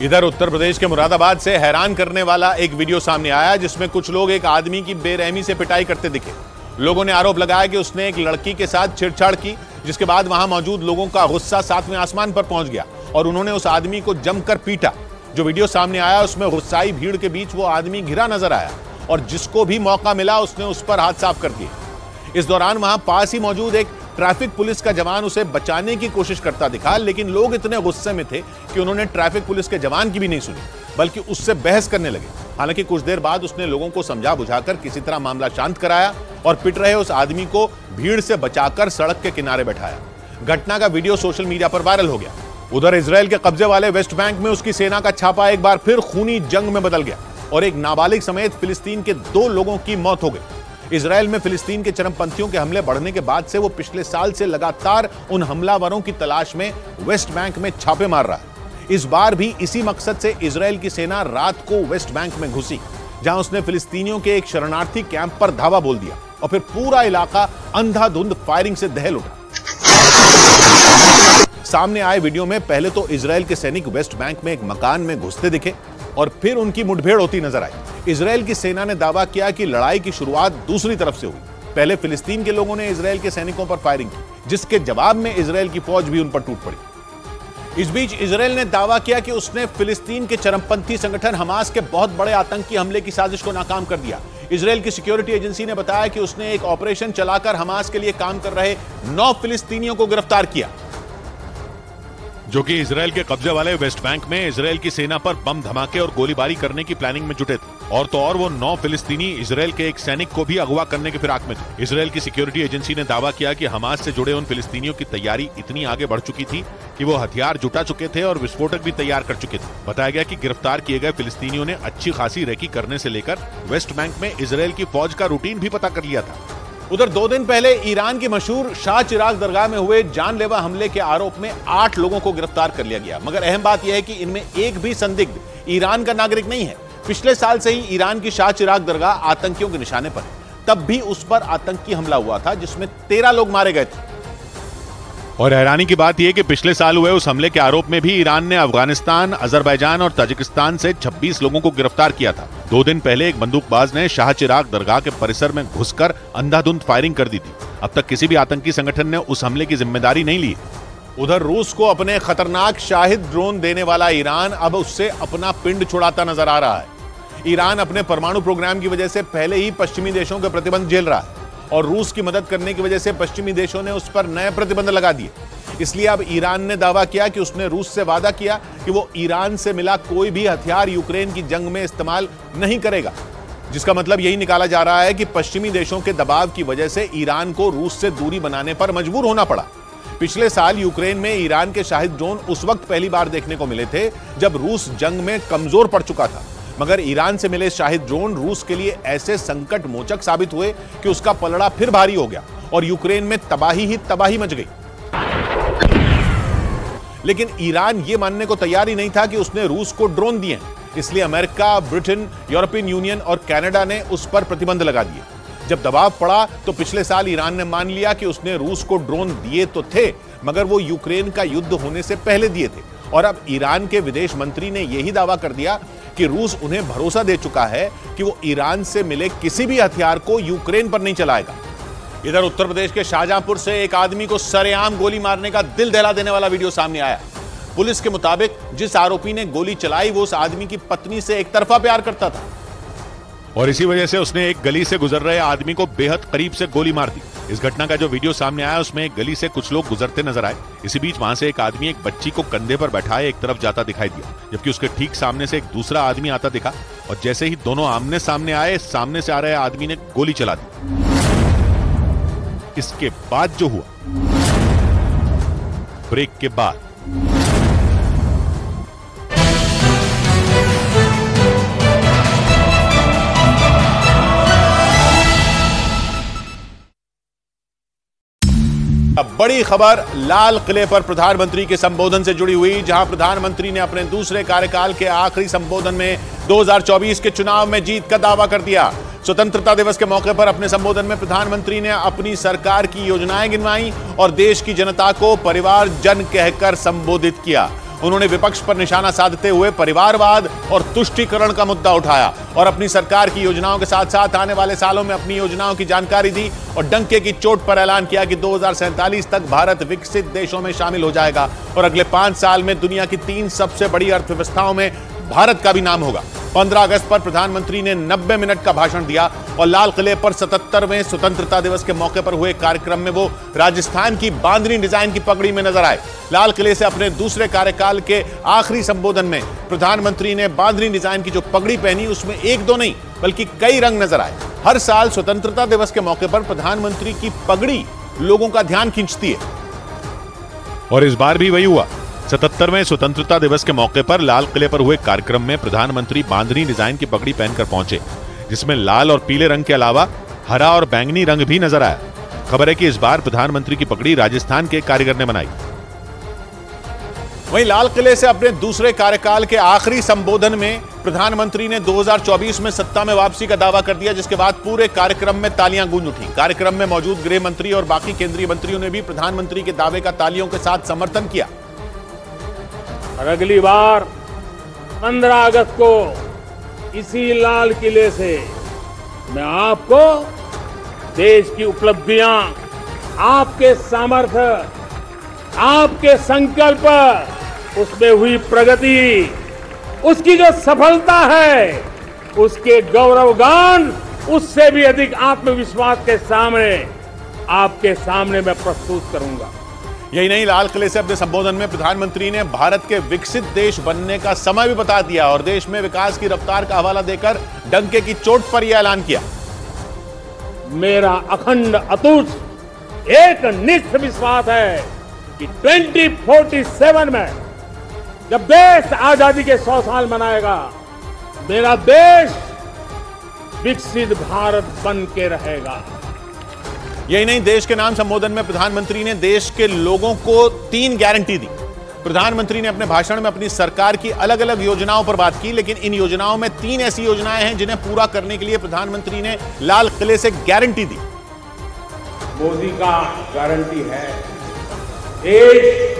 इधर उत्तर प्रदेश के मुरादाबाद से हैरान करने वाला एक वीडियो सामने आया जिसमें कुछ लोग एक आदमी की बेरहमी से पिटाई करते दिखे। लोगों ने आरोप लगाया कि उसने एक लड़की के साथ छेड़छाड़ की, जिसके बाद वहां मौजूद लोगों का गुस्सा सातवें आसमान पर पहुंच गया और उन्होंने उस आदमी को जमकर पीटा। जो वीडियो सामने आया उसमें गुस्साई भीड़ के बीच वो आदमी घिरा नजर आया और जिसको भी मौका मिला उसने उस पर हाथ साफ कर दिए। इस दौरान वहां पास ही मौजूद एक ट्रैफिक पुलिस का जवान उसे बचाने की कोशिश करता दिखा, लेकिन लोग इतने गुस्से में थे कि उन्होंने ट्रैफिक पुलिस के जवान की भी नहीं सुनी, बल्कि उससे बहस करने लगे। हालांकि कुछ देर बाद उसने लोगों को समझा बुझाकर किसी तरह मामला शांत कराया और पिट रहे उस आदमी को भीड़ से बचाकर सड़क के किनारे बैठाया। घटना का वीडियो सोशल मीडिया पर वायरल हो गया। उधर इजराइल के कब्जे वाले वेस्ट बैंक में उसकी सेना का छापा एक बार फिर खूनी जंग में बदल गया और एक नाबालिग समेत फिलिस्तीन के 2 लोगों की मौत हो गई। इजराइल में फिलिस्तीन के चरमपंथियों के हमले बढ़ने के बाद से वो पिछले साल से लगातार उन हमलावरों की तलाश में वेस्ट बैंक में छापे मार रहा है। इस बार भी इसी मकसद से इजराइल की सेना रात को वेस्ट बैंक में घुसी, जहां उसने फिलिस्तीनियों के एक शरणार्थी कैंप पर धावा बोल दिया और फिर पूरा इलाका अंधाधुंध फायरिंग से दहल उठा। सामने आए वीडियो में पहले तो इजराइल के सैनिक वेस्ट बैंक में एक मकान में घुसते दिखे और फिर उनकी मुठभेड़ होती नजर आई। इजराइल की सेना ने दावा किया कि लड़ाई की शुरुआत दूसरी तरफ से हुई। पहले फिलिस्तीन के लोगों ने इजराइल के सैनिकों पर फायरिंग की, जिसके जवाब में इजराइल की फौज भी उन पर टूट पड़ी। इस बीच इजराइल ने दावा किया कि उसने फिलिस्तीन के चरमपंथी संगठन हमास के बहुत बड़े आतंकी हमले की साजिश को नाकाम कर दिया। इजराइल की सिक्योरिटी एजेंसी ने बताया कि उसने एक ऑपरेशन चलाकर हमास के लिए काम कर रहे 9 फिलिस्तीनियों को गिरफ्तार किया, जो कि इजराइल के कब्जे वाले वेस्ट बैंक में इजराइल की सेना पर बम धमाके और गोलीबारी करने की प्लानिंग में जुटे थे। और तो और वो 9 फिलिस्तीनी इजराइल के एक सैनिक को भी अगवा करने के फिराक में थे। इजराइल की सिक्योरिटी एजेंसी ने दावा किया कि हमास से जुड़े उन फिलिस्तीनियों की तैयारी इतनी आगे बढ़ चुकी थी कि वो हथियार जुटा चुके थे और विस्फोटक भी तैयार कर चुके थे। बताया गया कि गिरफ्तार किए गए फिलिस्तीनियों ने अच्छी खासी रेकी करने से लेकर वेस्ट बैंक में इजराइल की फौज का रूटीन भी पता कर लिया था। उधर 2 दिन पहले ईरान की मशहूर शाह चिराग दरगाह में हुए जानलेवा हमले के आरोप में 8 लोगों को गिरफ्तार कर लिया गया, मगर अहम बात यह है कि इनमें एक भी संदिग्ध ईरान का नागरिक नहीं है। पिछले साल से ही ईरान की शाह चिराग दरगाह आतंकियों के निशाने पर, तब भी उस पर आतंकी हमला हुआ था जिसमें 13 लोग मारे गए थे। और हैरानी की बात यह कि पिछले साल हुए उस हमले के आरोप में भी ईरान ने अफगानिस्तान, अजरबैजान और ताजिकिस्तान से 26 लोगों को गिरफ्तार किया था। 2 दिन पहले एक बंदूकबाज ने शाह चिराग दरगाह के परिसर में घुसकर अंधाधुंध फायरिंग कर दी थी। अब तक किसी भी आतंकी संगठन ने उस हमले की जिम्मेदारी नहीं ली। उधर रूस को अपने खतरनाक शाहिद ड्रोन देने वाला ईरान अब उससे अपना पिंड छुड़ाता नजर आ रहा है। ईरान अपने परमाणु प्रोग्राम की वजह से पहले ही पश्चिमी देशों के प्रतिबंध झेल रहा है और रूस की मदद करने की वजह से पश्चिमी देशों ने उस पर नए प्रतिबंध लगा दिए। इसलिए अब ईरान ने दावा किया कि उसने रूस से वादा किया कि वो ईरान से मिला कोई भी हथियार यूक्रेन की जंग में इस्तेमाल नहीं करेगा, जिसका मतलब यही निकाला जा रहा है कि पश्चिमी देशों के दबाव की वजह से ईरान को रूस से दूरी बनाने पर मजबूर होना पड़ा। पिछले साल यूक्रेन में ईरान के शाहिद ड्रोन उस वक्त पहली बार देखने को मिले थे जब रूस जंग में कमजोर पड़ चुका था, मगर ईरान से मिले शाहिद ड्रोन रूस के लिए ऐसे संकट मोचक साबित हुए कि उसका पलड़ा फिर भारी हो गया और यूक्रेन में तबाही ही तबाही मच गई। लेकिन ईरान यह मानने को तैयार ही नहीं था कि उसने रूस को ड्रोन दिए, इसलिए अमेरिका, ब्रिटेन, यूरोपियन यूनियन और कनाडा ने उस पर प्रतिबंध लगा दिए। जब दबाव पड़ा तो पिछले साल ईरान ने मान लिया कि उसने रूस को ड्रोन दिए तो थे, मगर वो यूक्रेन का युद्ध होने से पहले दिए थे। और अब ईरान के विदेश मंत्री ने यही दावा कर दिया कि रूस उन्हें भरोसा दे चुका है कि वो ईरान से मिले किसी भी हथियार को यूक्रेन पर नहीं चलाएगा। इधर उत्तर प्रदेश के शाहजहांपुर से एक आदमी को सरेआम गोली मारने का दिल दहला देने वाला वीडियो सामने आया। पुलिस के मुताबिक जिस आरोपी ने गोली चलाई वो उस आदमी की पत्नी से एक तरफा प्यार करता था और इसी वजह से उसने एक गली से गुजर रहे आदमी को बेहद करीब से गोली मार दी। इस घटना का जो वीडियो सामने आया उसमें एक गली से कुछ लोग गुजरते नजर आए। इसी बीच वहां से एक आदमी एक बच्ची को कंधे पर बैठाए एक तरफ जाता दिखाई दिया, जबकि उसके ठीक सामने से एक दूसरा आदमी आता दिखा और जैसे ही दोनों आमने सामने आए, सामने से आ रहे आदमी ने गोली चला दी। इसके बाद जो हुआ, ब्रेक के बाद बड़ी खबर लाल किले पर प्रधानमंत्री के संबोधन से जुड़ी हुई, जहां प्रधानमंत्री ने अपने दूसरे कार्यकाल के आखिरी संबोधन में 2024 के चुनाव में जीत का दावा कर दिया। स्वतंत्रता दिवस के मौके पर अपने संबोधन में प्रधानमंत्री ने अपनी सरकार की योजनाएं गिनवाई और देश की जनता को परिवार जन कहकर संबोधित किया। उन्होंने विपक्ष पर निशाना साधते हुए परिवारवाद और तुष्टीकरण का मुद्दा उठाया और अपनी सरकार की योजनाओं के साथ साथ आने वाले सालों में अपनी योजनाओं की जानकारी दी और डंके की चोट पर ऐलान किया कि 2047 तक भारत विकसित देशों में शामिल हो जाएगा और अगले 5 साल में दुनिया की 3 सबसे बड़ी अर्थव्यवस्थाओं में भारत का भी नाम होगा। 15 अगस्त पर प्रधानमंत्री ने 90 मिनट का भाषण दिया और लाल किले पर 77वें स्वतंत्रता दिवस के मौके पर हुए कार्यक्रम में वो राजस्थान की बांधनी डिजाइन की पगड़ी में नजर आए। लाल किले से अपने दूसरे कार्यकाल के आखिरी संबोधन में प्रधानमंत्री ने बांधनी डिजाइन की जो पगड़ी पहनी उसमें 1-2 नहीं बल्कि कई रंग नजर आए। हर साल स्वतंत्रता दिवस के मौके पर प्रधानमंत्री की पगड़ी लोगों का ध्यान खींचती है और इस बार भी वही हुआ। 77वें स्वतंत्रता दिवस के मौके पर लाल किले पर हुए कार्यक्रम में प्रधानमंत्री बांधनी डिजाइन की पगड़ी पहनकर पहुंचे, जिसमें लाल और पीले रंग के अलावा हरा और बैंगनी रंग भी नजर आया। खबर है कि इस बार प्रधानमंत्री की पगड़ी राजस्थान के कारीगर ने बनाई। वहीं लाल किले से अपने दूसरे कार्यकाल के आखिरी संबोधन में प्रधानमंत्री ने 2024 में सत्ता में वापसी का दावा कर दिया, जिसके बाद पूरे कार्यक्रम में तालियां गूंज उठी। कार्यक्रम में मौजूद गृह मंत्री और बाकी केंद्रीय मंत्रियों ने भी प्रधानमंत्री के दावे का तालियों के साथ समर्थन किया। और अगली बार 15 अगस्त को इसी लाल किले से मैं आपको देश की उपलब्धियां, आपके सामर्थ्य, आपके संकल्प, उसमें हुई प्रगति, उसकी जो सफलता है, उसके गौरवगान, उससे भी अधिक आत्मविश्वास के सामने आपके सामने मैं प्रस्तुत करूंगा। यही नहीं, लाल किले से अपने संबोधन में प्रधानमंत्री ने भारत के विकसित देश बनने का समय भी बता दिया और देश में विकास की रफ्तार का हवाला देकर डंके की चोट पर यह ऐलान किया। मेरा अखंड अटूट एक निष्ठ विश्वास है कि 2047 में जब देश आजादी के 100 साल मनाएगा, मेरा देश विकसित भारत बन के रहेगा। यही नहीं, देश के नाम संबोधन में प्रधानमंत्री ने देश के लोगों को 3 गारंटी दी। प्रधानमंत्री ने अपने भाषण में अपनी सरकार की अलग अलग योजनाओं पर बात की, लेकिन इन योजनाओं में 3 ऐसी योजनाएं हैं जिन्हें पूरा करने के लिए प्रधानमंत्री ने लाल किले से गारंटी दी। मोदी का गारंटी है, देश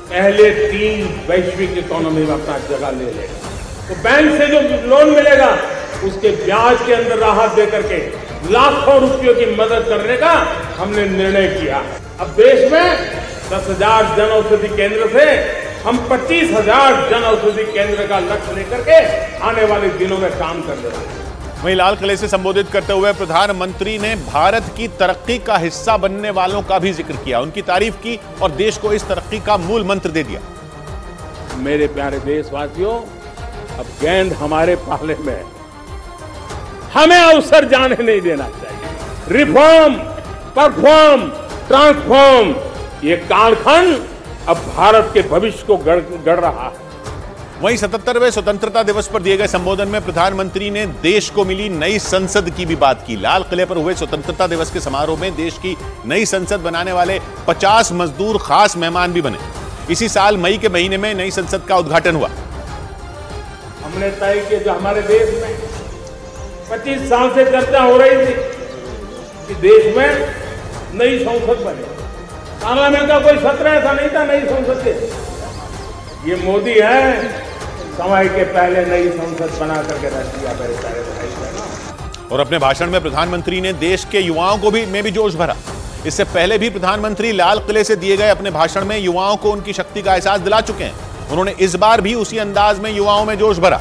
पहले 3 वैश्विक इकोनॉमी में अपना जगह ले लेगा। तो बैंक से जो लोन मिलेगा उसके ब्याज के अंदर राहत देकर के लाखों रुपयों की मदद करने का हमने निर्णय किया। अब देश में 10,000 जन औषधि केंद्र से हम 25,000 जन औषधि केंद्र का लक्ष्य लेकर के आने वाले दिनों में काम कर रहे हैं। वहीं लाल किले से संबोधित करते हुए प्रधानमंत्री ने भारत की तरक्की का हिस्सा बनने वालों का भी जिक्र किया, उनकी तारीफ की और देश को इस तरक्की का मूल मंत्र दे दिया। मेरे प्यारे देशवासियों, अब गेंद हमारे पाले में है, हमें अवसर जाने नहीं देना चाहिए। रिफॉर्म, परफॉर्म, ट्रांसफॉर्म, ये कालखंड अब भारत के भविष्य को गढ़ रहा है। वहीं 77वें स्वतंत्रता दिवस पर दिए गए संबोधन में प्रधानमंत्री ने देश को मिली नई संसद की भी बात की। लाल किले पर हुए स्वतंत्रता दिवस के समारोह में देश की नई संसद बनाने वाले 50 मजदूर खास मेहमान भी बने। इसी साल मई के महीने में नई संसद का उद्घाटन हुआ। हमने तय किया, जो हमारे देश में 25 साल से चर्चा हो रही थी कि देश में नई संसद बने, पार्लियामेंट का कोई सत्र ऐसा नहीं था नई संसद के। ये मोदी है, समय के पहले नई संसद बना करके रख दिया मेरे सारे भाई बहनों। और अपने भाषण में प्रधानमंत्री ने देश के युवाओं को भी जोश भरा। इससे पहले भी प्रधानमंत्री लाल किले से दिए गए अपने भाषण में युवाओं को उनकी शक्ति का एहसास दिला चुके हैं। उन्होंने इस बार भी उसी अंदाज में युवाओं में जोश भरा।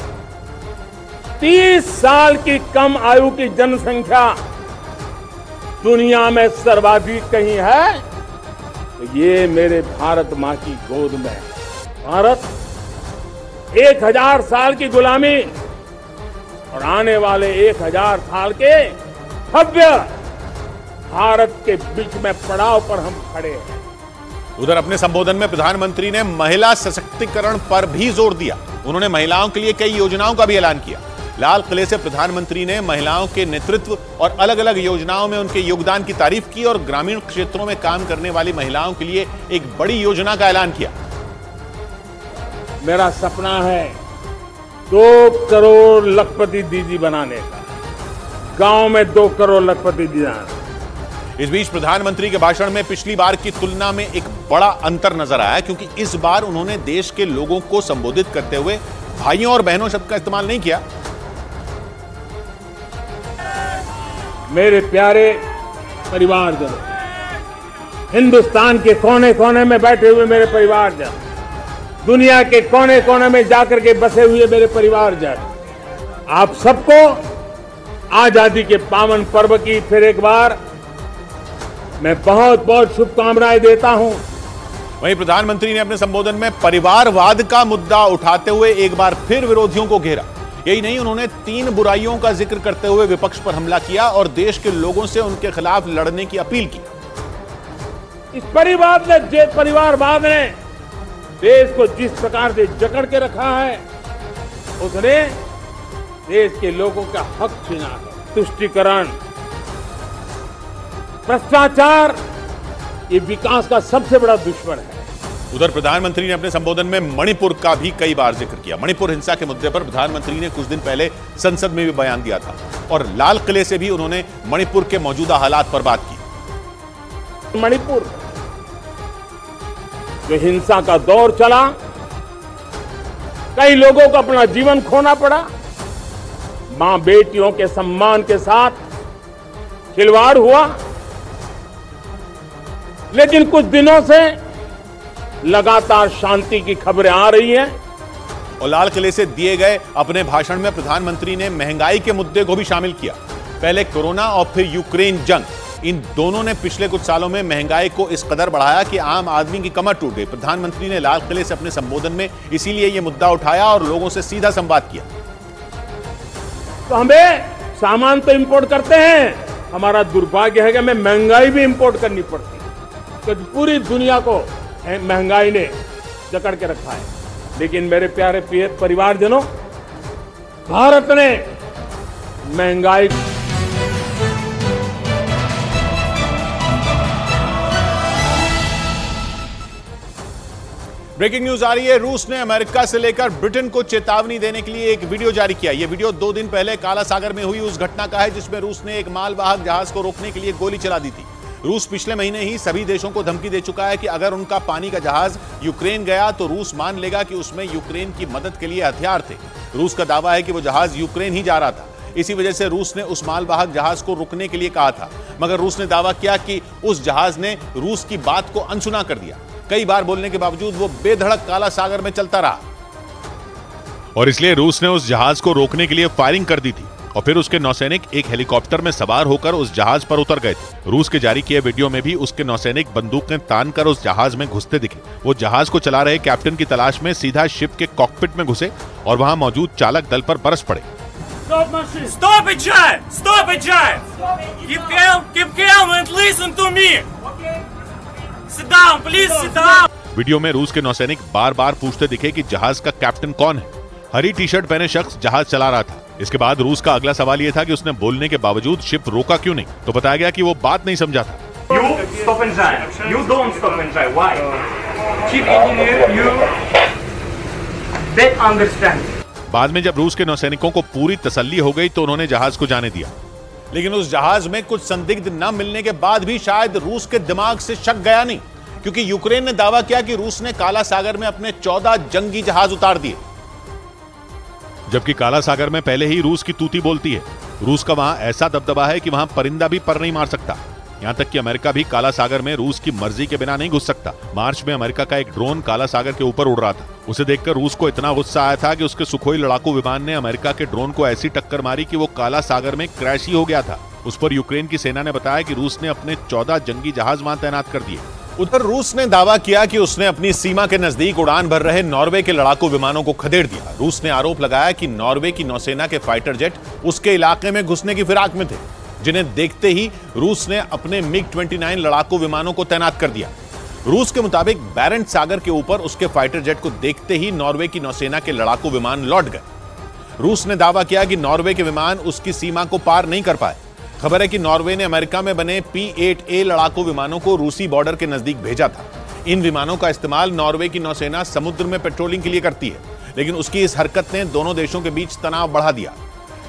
30 साल की कम आयु की जनसंख्या दुनिया में सर्वाधिक कहीं है तो ये मेरे भारत मां की गोद में है। भारत 1000 साल की गुलामी और आने वाले 1000 साल के भव्य भारत के बीच में पड़ाव पर हम खड़े हैं। उधर अपने संबोधन में प्रधानमंत्री ने महिला सशक्तिकरण पर भी जोर दिया। उन्होंने महिलाओं के लिए कई योजनाओं का भी ऐलान किया। लाल किले से प्रधानमंत्री ने महिलाओं के नेतृत्व और अलग अलग योजनाओं में उनके योगदान की तारीफ की और ग्रामीण क्षेत्रों में काम करने वाली महिलाओं के लिए एक बड़ी योजना का ऐलान किया। मेरा सपना है 2 करोड़ लखपति दीदी बनाने का, गांव में 2 करोड़ लखपति दीदी। इस बीच प्रधानमंत्री के भाषण में पिछली बार की तुलना में एक बड़ा अंतर नजर आया, क्योंकि इस बार उन्होंने देश के लोगों को संबोधित करते हुए भाइयों और बहनों शब्द का इस्तेमाल नहीं किया। मेरे प्यारे परिवारजनों, हिंदुस्तान के कोने कोने में बैठे हुए मेरे परिवारजन, दुनिया के कोने कोने में जाकर के बसे हुए मेरे परिवारजन, आप सबको आजादी के पावन पर्व की फिर एक बार मैं बहुत बहुत शुभकामनाएं देता हूं। वहीं प्रधानमंत्री ने अपने संबोधन में परिवारवाद का मुद्दा उठाते हुए एक बार फिर विरोधियों को घेरा। यही नहीं, उन्होंने 3 बुराइयों का जिक्र करते हुए विपक्ष पर हमला किया और देश के लोगों से उनके खिलाफ लड़ने की अपील की। इस परिवारवाद ने देश को जिस प्रकार से जकड़ के रखा है, उसने देश के लोगों का हक छीना है। तुष्टीकरण, भ्रष्टाचार, ये विकास का सबसे बड़ा दुश्मन है। उधर प्रधानमंत्री ने अपने संबोधन में मणिपुर का भी कई बार जिक्र किया। मणिपुर हिंसा के मुद्दे पर प्रधानमंत्री ने कुछ दिन पहले संसद में भी बयान दिया था और लाल किले से भी उन्होंने मणिपुर के मौजूदा हालात पर बात की। मणिपुर जो हिंसा का दौर चला, कई लोगों को अपना जीवन खोना पड़ा, मां बेटियों के सम्मान के साथ खिलवाड़ हुआ, लेकिन कुछ दिनों से लगातार शांति की खबरें आ रही हैं। और लाल किले से दिए गए अपने भाषण में प्रधानमंत्री ने महंगाई के मुद्दे को भी शामिल किया। पहले कोरोना और फिर यूक्रेन जंग, इन दोनों ने पिछले कुछ सालों में महंगाई को इस कदर बढ़ाया कि आम आदमी की कमर टूट गई। प्रधानमंत्री ने लाल किले से अपने संबोधन में इसीलिए यह मुद्दा उठाया और लोगों से सीधा संवाद किया। तो हमें सामान तो इंपोर्ट करते हैं, हमारा दुर्भाग्य है कि हमें महंगाई भी इंपोर्ट करनी पड़ती है, क्योंकि पूरी दुनिया को महंगाई ने जकड़ के रखा है। लेकिन मेरे प्यारे परिवारजनों, भारत ने महंगाई ब्रेकिंग न्यूज आ रही है। रूस ने अमेरिका से लेकर ब्रिटेन को चेतावनी देने के लिए एक वीडियो जारी किया। यह वीडियो 2 दिन पहले काला सागर में हुई उस घटना का है जिसमें रूस ने एक मालवाहक जहाज को रोकने के लिए गोली चला दी थी। रूस पिछले महीने ही सभी देशों को धमकी दे चुका है कि अगर उनका पानी का जहाज यूक्रेन गया तो रूस मान लेगा कि उसमें यूक्रेन की मदद के लिए हथियार थे। रूस का दावा है कि वो जहाज यूक्रेन ही जा रहा था, इसी वजह से रूस ने उस मालवाहक जहाज को रुकने के लिए कहा था। मगर रूस ने दावा किया कि उस जहाज ने रूस की बात को अनसुना कर दिया। कई बार बोलने के बावजूद वो बेधड़क काला सागर में चलता रहा और इसलिए रूस ने उस जहाज को रोकने के लिए फायरिंग कर दी थी और फिर उसके नौसैनिक एक हेलीकॉप्टर में सवार होकर उस जहाज पर उतर गए थे। रूस के जारी किए वीडियो में भी उसके नौसैनिक बंदूकें तानकर उस जहाज में घुसते दिखे। वो जहाज को चला रहे कैप्टन की तलाश में सीधा शिप के कॉकपिट में घुसे और वहां मौजूद चालक दल पर बरस पड़े। Stop it, Jai! Stop it, Jai! Keep calm and listen to me. Sit down, please sit down. Video में रूस के नौसैनिक बार बार पूछते दिखे कि जहाज का कैप्टन कौन है। हरी टी शर्ट पहने शख्स जहाज चला रहा था। इसके बाद रूस का अगला सवाल यह था कि उसने बोलने के बावजूद शिप रोका क्यों नहीं। तो बताया गया कि वो बात नहीं समझा था। You stop and drive. You don't stop and drive. Why? Chief engineer, you don't understand. बाद में जब रूस के नौसैनिकों को पूरी तसल्ली हो गई तो उन्होंने जहाज को जाने दिया, लेकिन उस जहाज में कुछ संदिग्ध न मिलने के बाद भी शायद रूस के दिमाग से शक गया नहीं, क्योंकि यूक्रेन ने दावा किया कि रूस ने काला सागर में अपने 14 जंगी जहाज उतार दिए, जबकि काला सागर में पहले ही रूस की तूती बोलती है। रूस का वहां ऐसा दबदबा है कि वहां परिंदा भी पर नहीं मार सकता। यहां तक कि अमेरिका भी काला सागर में रूस की मर्जी के बिना नहीं घुस सकता। मार्च में अमेरिका का एक ड्रोन काला सागर के ऊपर उड़ रहा था। उसे देखकर रूस को इतना गुस्सा आया था कि उसके सुखोई लड़ाकू विमान ने अमेरिका के ड्रोन को ऐसी टक्कर मारी कि वो काला सागर में क्रैश ही हो गया था। उस पर यूक्रेन की सेना ने बताया कि रूस ने अपने 14 जंगी जहाज वहां तैनात कर दिए। उधर रूस ने दावा किया कि उसने अपनी सीमा के नजदीक उड़ान भर रहे नॉर्वे के लड़ाकू विमानों को खदेड़ दिया। रूस ने आरोप लगाया कि नॉर्वे की नौसेना के फाइटर जेट उसके इलाके में घुसने की फिराक में थे, जिन्हें देखते ही रूस ने अपने MiG-29 लड़ाकू विमानों को तैनात कर दिया। रूस के मुताबिक बैरेंट सागर के ऊपर उसके फाइटर जेट को देखते ही नॉर्वे की नौसेना के लड़ाकू विमान लौट गए। रूस ने दावा किया कि नॉर्वे के विमान उसकी सीमा को पार नहीं कर पाए। खबर है कि नॉर्वे ने अमेरिका में बने P-8A लड़ाकू विमानों को रूसी बॉर्डर के नजदीक भेजा था। इन विमानों का इस्तेमाल नॉर्वे की नौसेना समुद्र में पेट्रोलिंग के लिए करती है, लेकिन उसकी इस हरकत ने दोनों देशों के बीच तनाव बढ़ा दिया।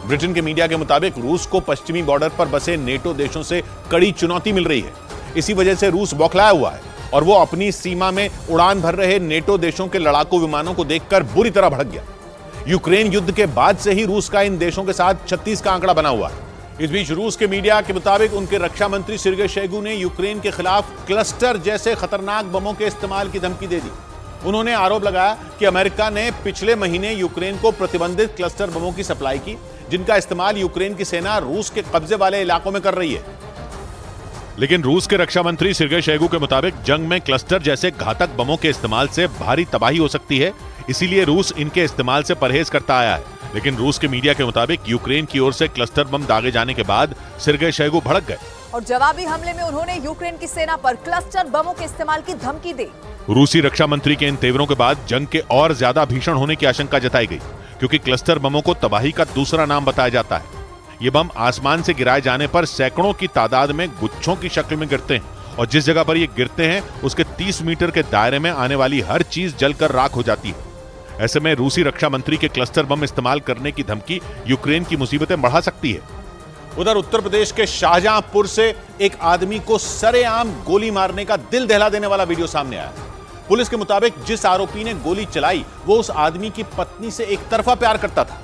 ब्रिटेन के मीडिया के मुताबिक रूस को पश्चिमी बॉर्डर पर बसे नेटो देशों से कड़ी चुनौती मिल रही है। इसी वजह से रूस बौखलाया हुआ है और वो अपनी सीमा में उड़ान भर रहे नेटो देशों के लड़ाकू विमानों को देखकर बुरी तरह भड़क गया। यूक्रेन युद्ध के बाद से ही रूस का इन देशों के साथ 36 का आंकड़ा बना हुआ है। इस बीच रूस के मीडिया के मुताबिक उनके रक्षा मंत्री सर्गेई शोइगु ने यूक्रेन के खिलाफ क्लस्टर जैसे खतरनाक बमों के इस्तेमाल की धमकी दे दी। उन्होंने आरोप लगाया कि अमेरिका ने पिछले महीने यूक्रेन को प्रतिबंधित क्लस्टर बमों की सप्लाई की, जिनका इस्तेमाल यूक्रेन की सेना रूस के कब्जे वाले इलाकों में कर रही है। लेकिन रूस के रक्षा मंत्री सर्गेई शोइगु के मुताबिक जंग में क्लस्टर जैसे घातक बमों के इस्तेमाल से भारी तबाही हो सकती है, इसीलिए रूस इनके इस्तेमाल से परहेज करता आया है। लेकिन रूस के मीडिया के मुताबिक यूक्रेन की ओर से क्लस्टर बम दागे जाने के बाद सर्गेई शोइगु भड़क गए और जवाबी हमले में उन्होंने यूक्रेन की सेना पर क्लस्टर बमों के इस्तेमाल की धमकी दी। रूसी रक्षा मंत्री के इन तेवरों के बाद जंग के और ज्यादा भीषण होने की आशंका जताई गई, क्योंकि क्लस्टर बमों को तबाही का दूसरा नाम बताया जाता है। ये बम आसमान से गिराए जाने पर सैकड़ों की तादाद में गुच्छों की शक्ल में गिरते हैं और जिस जगह पर ये गिरते हैं उसके 30 मीटर के दायरे में आने वाली हर चीज जलकर राख हो जाती है। ऐसे में रूसी रक्षा मंत्री के क्लस्टर बम इस्तेमाल करने की धमकी यूक्रेन की मुसीबतें बढ़ा सकती है। उधर उत्तर प्रदेश के शाहजहांपुर से एक आदमी को सरेआम गोली मारने का दिल दहला देने वाला वीडियो सामने आया। पुलिस के मुताबिक जिस आरोपी ने गोली चलाई वो उस आदमी की पत्नी से एक तरफा प्यार करता था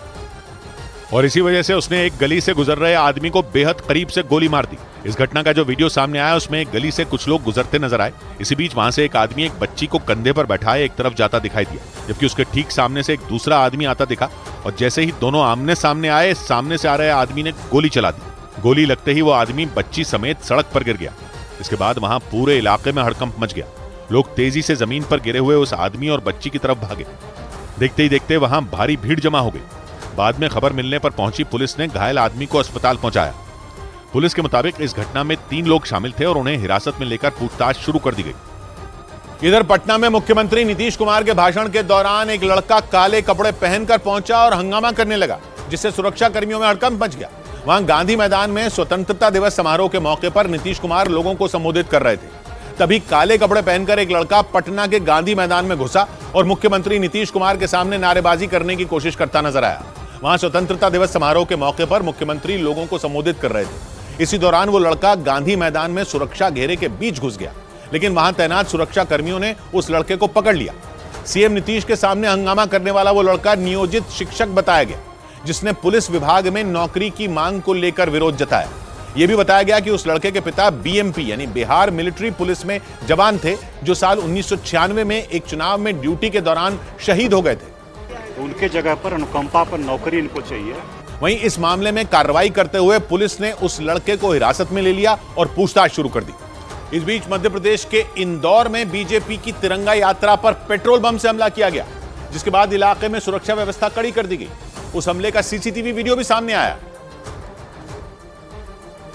और इसी वजह से उसने एक गली से गुजर रहे आदमी को बेहद करीब से गोली मार दी। इस घटना का जो वीडियो सामने आया उसमें एक गली से कुछ लोग गुजरते नजर आए। इसी बीच वहां से एक आदमी एक बच्ची को कंधे पर बैठाए एक तरफ जाता दिखाई दिया, जबकि उसके ठीक सामने से एक दूसरा आदमी आता दिखा और जैसे ही दोनों आमने सामने आए, सामने से आ रहे आदमी ने गोली चला दी। गोली लगते ही वो आदमी बच्ची समेत सड़क पर गिर गया। इसके बाद वहां पूरे इलाके में हड़कंप मच गया। लोग तेजी से जमीन पर गिरे हुए उस आदमी और बच्ची की तरफ भागे। देखते ही देखते वहां भारी भीड़ जमा हो गई। बाद में खबर मिलने पर पहुंची पुलिस ने घायल आदमी को अस्पताल पहुंचाया। पुलिस के मुताबिक इस घटना में 3 लोग शामिल थे और उन्हें हिरासत में लेकर पूछताछ शुरू कर दी गई। इधर पटना में मुख्यमंत्री नीतीश कुमार के भाषण के दौरान एक लड़का काले कपड़े पहनकर पहुंचा और हंगामा करने लगा, जिससे सुरक्षा कर्मियों में हड़कंप मच गया। वहां गांधी मैदान में स्वतंत्रता दिवस समारोह के मौके पर नीतीश कुमार लोगों को संबोधित कर रहे थे। तभी काले कपड़े पहनकर एक लड़का पटना के गांधी मैदान में घुसा और मुख्यमंत्री नीतीश कुमार के सामने नारेबाजी करने की कोशिश करता नजर आया। वहां स्वतंत्रता दिवस समारोह के मौके पर मुख्यमंत्री लोगों को संबोधित कर रहे थे। इसी दौरान वो लड़का गांधी मैदान में सुरक्षा घेरे के बीच घुस गया, लेकिन वहां तैनात सुरक्षा कर्मियों ने उस लड़के को पकड़ लिया। सीएम नीतीश के सामने हंगामा करने वाला वो लड़का नियोजित शिक्षक बताया गया, जिसने पुलिस विभाग में नौकरी की मांग को लेकर विरोध जताया। यह भी बताया गया कि उस लड़के के पिता बीएमपी यानी बिहार मिलिट्री पुलिस में जवान थे, जो साल 1996 में एक चुनाव में ड्यूटी के दौरान शहीद हो गए थे। उनके जगह पर अनुकंपा पर नौकरी इनको चाहिए। वहीं इस मामले में कार्रवाई करते हुए पुलिस ने उस लड़के को हिरासत में ले लिया और पूछताछ शुरू कर दी। इस बीच मध्य प्रदेश के इंदौर में बीजेपी की तिरंगा यात्रा पर पेट्रोल बम से हमला किया गया, जिसके बाद इलाके में सुरक्षा व्यवस्था कड़ी कर दी गई। उस हमले का सीसीटीवी वीडियो भी सामने आया,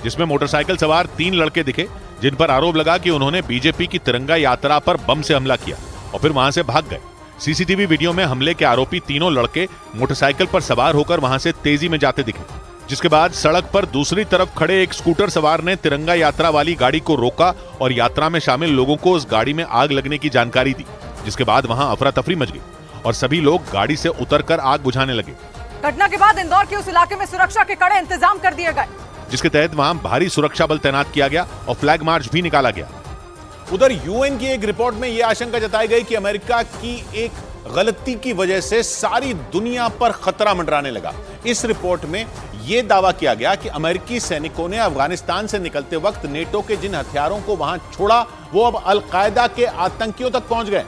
जिसमें मोटरसाइकिल सवार 3 लड़के दिखे, जिन पर आरोप लगा कि उन्होंने बीजेपी की तिरंगा यात्रा पर बम से हमला किया और फिर वहां से भाग गए। सीसीटीवी वीडियो में हमले के आरोपी तीनों लड़के मोटरसाइकिल पर सवार होकर वहां से तेजी में जाते दिखे, जिसके बाद सड़क पर दूसरी तरफ खड़े एक स्कूटर सवार ने तिरंगा यात्रा वाली गाड़ी को रोका और यात्रा में शामिल लोगों को उस गाड़ी में आग लगने की जानकारी दी, जिसके बाद वहां अफरा तफरी मच गई और सभी लोग गाड़ी से उतरकर आग बुझाने लगे। घटना के बाद इंदौर के उस इलाके में सुरक्षा के कड़े इंतजाम कर दिए गए, जिसके तहत वहां भारी सुरक्षा बल तैनात किया गया और फ्लैग मार्च भी निकाला गया। उधर यूएन की एक रिपोर्ट में यह आशंका जताई गई कि अमेरिका की एक गलती की वजह से सारी दुनिया पर खतरा मंडराने लगा। इस रिपोर्ट में यह दावा किया गया कि अमेरिकी सैनिकों ने अफगानिस्तान से निकलते वक्त नेटो के जिन हथियारों को वहां छोड़ा वो अब अल-कायदा के आतंकियों तक पहुंच गए,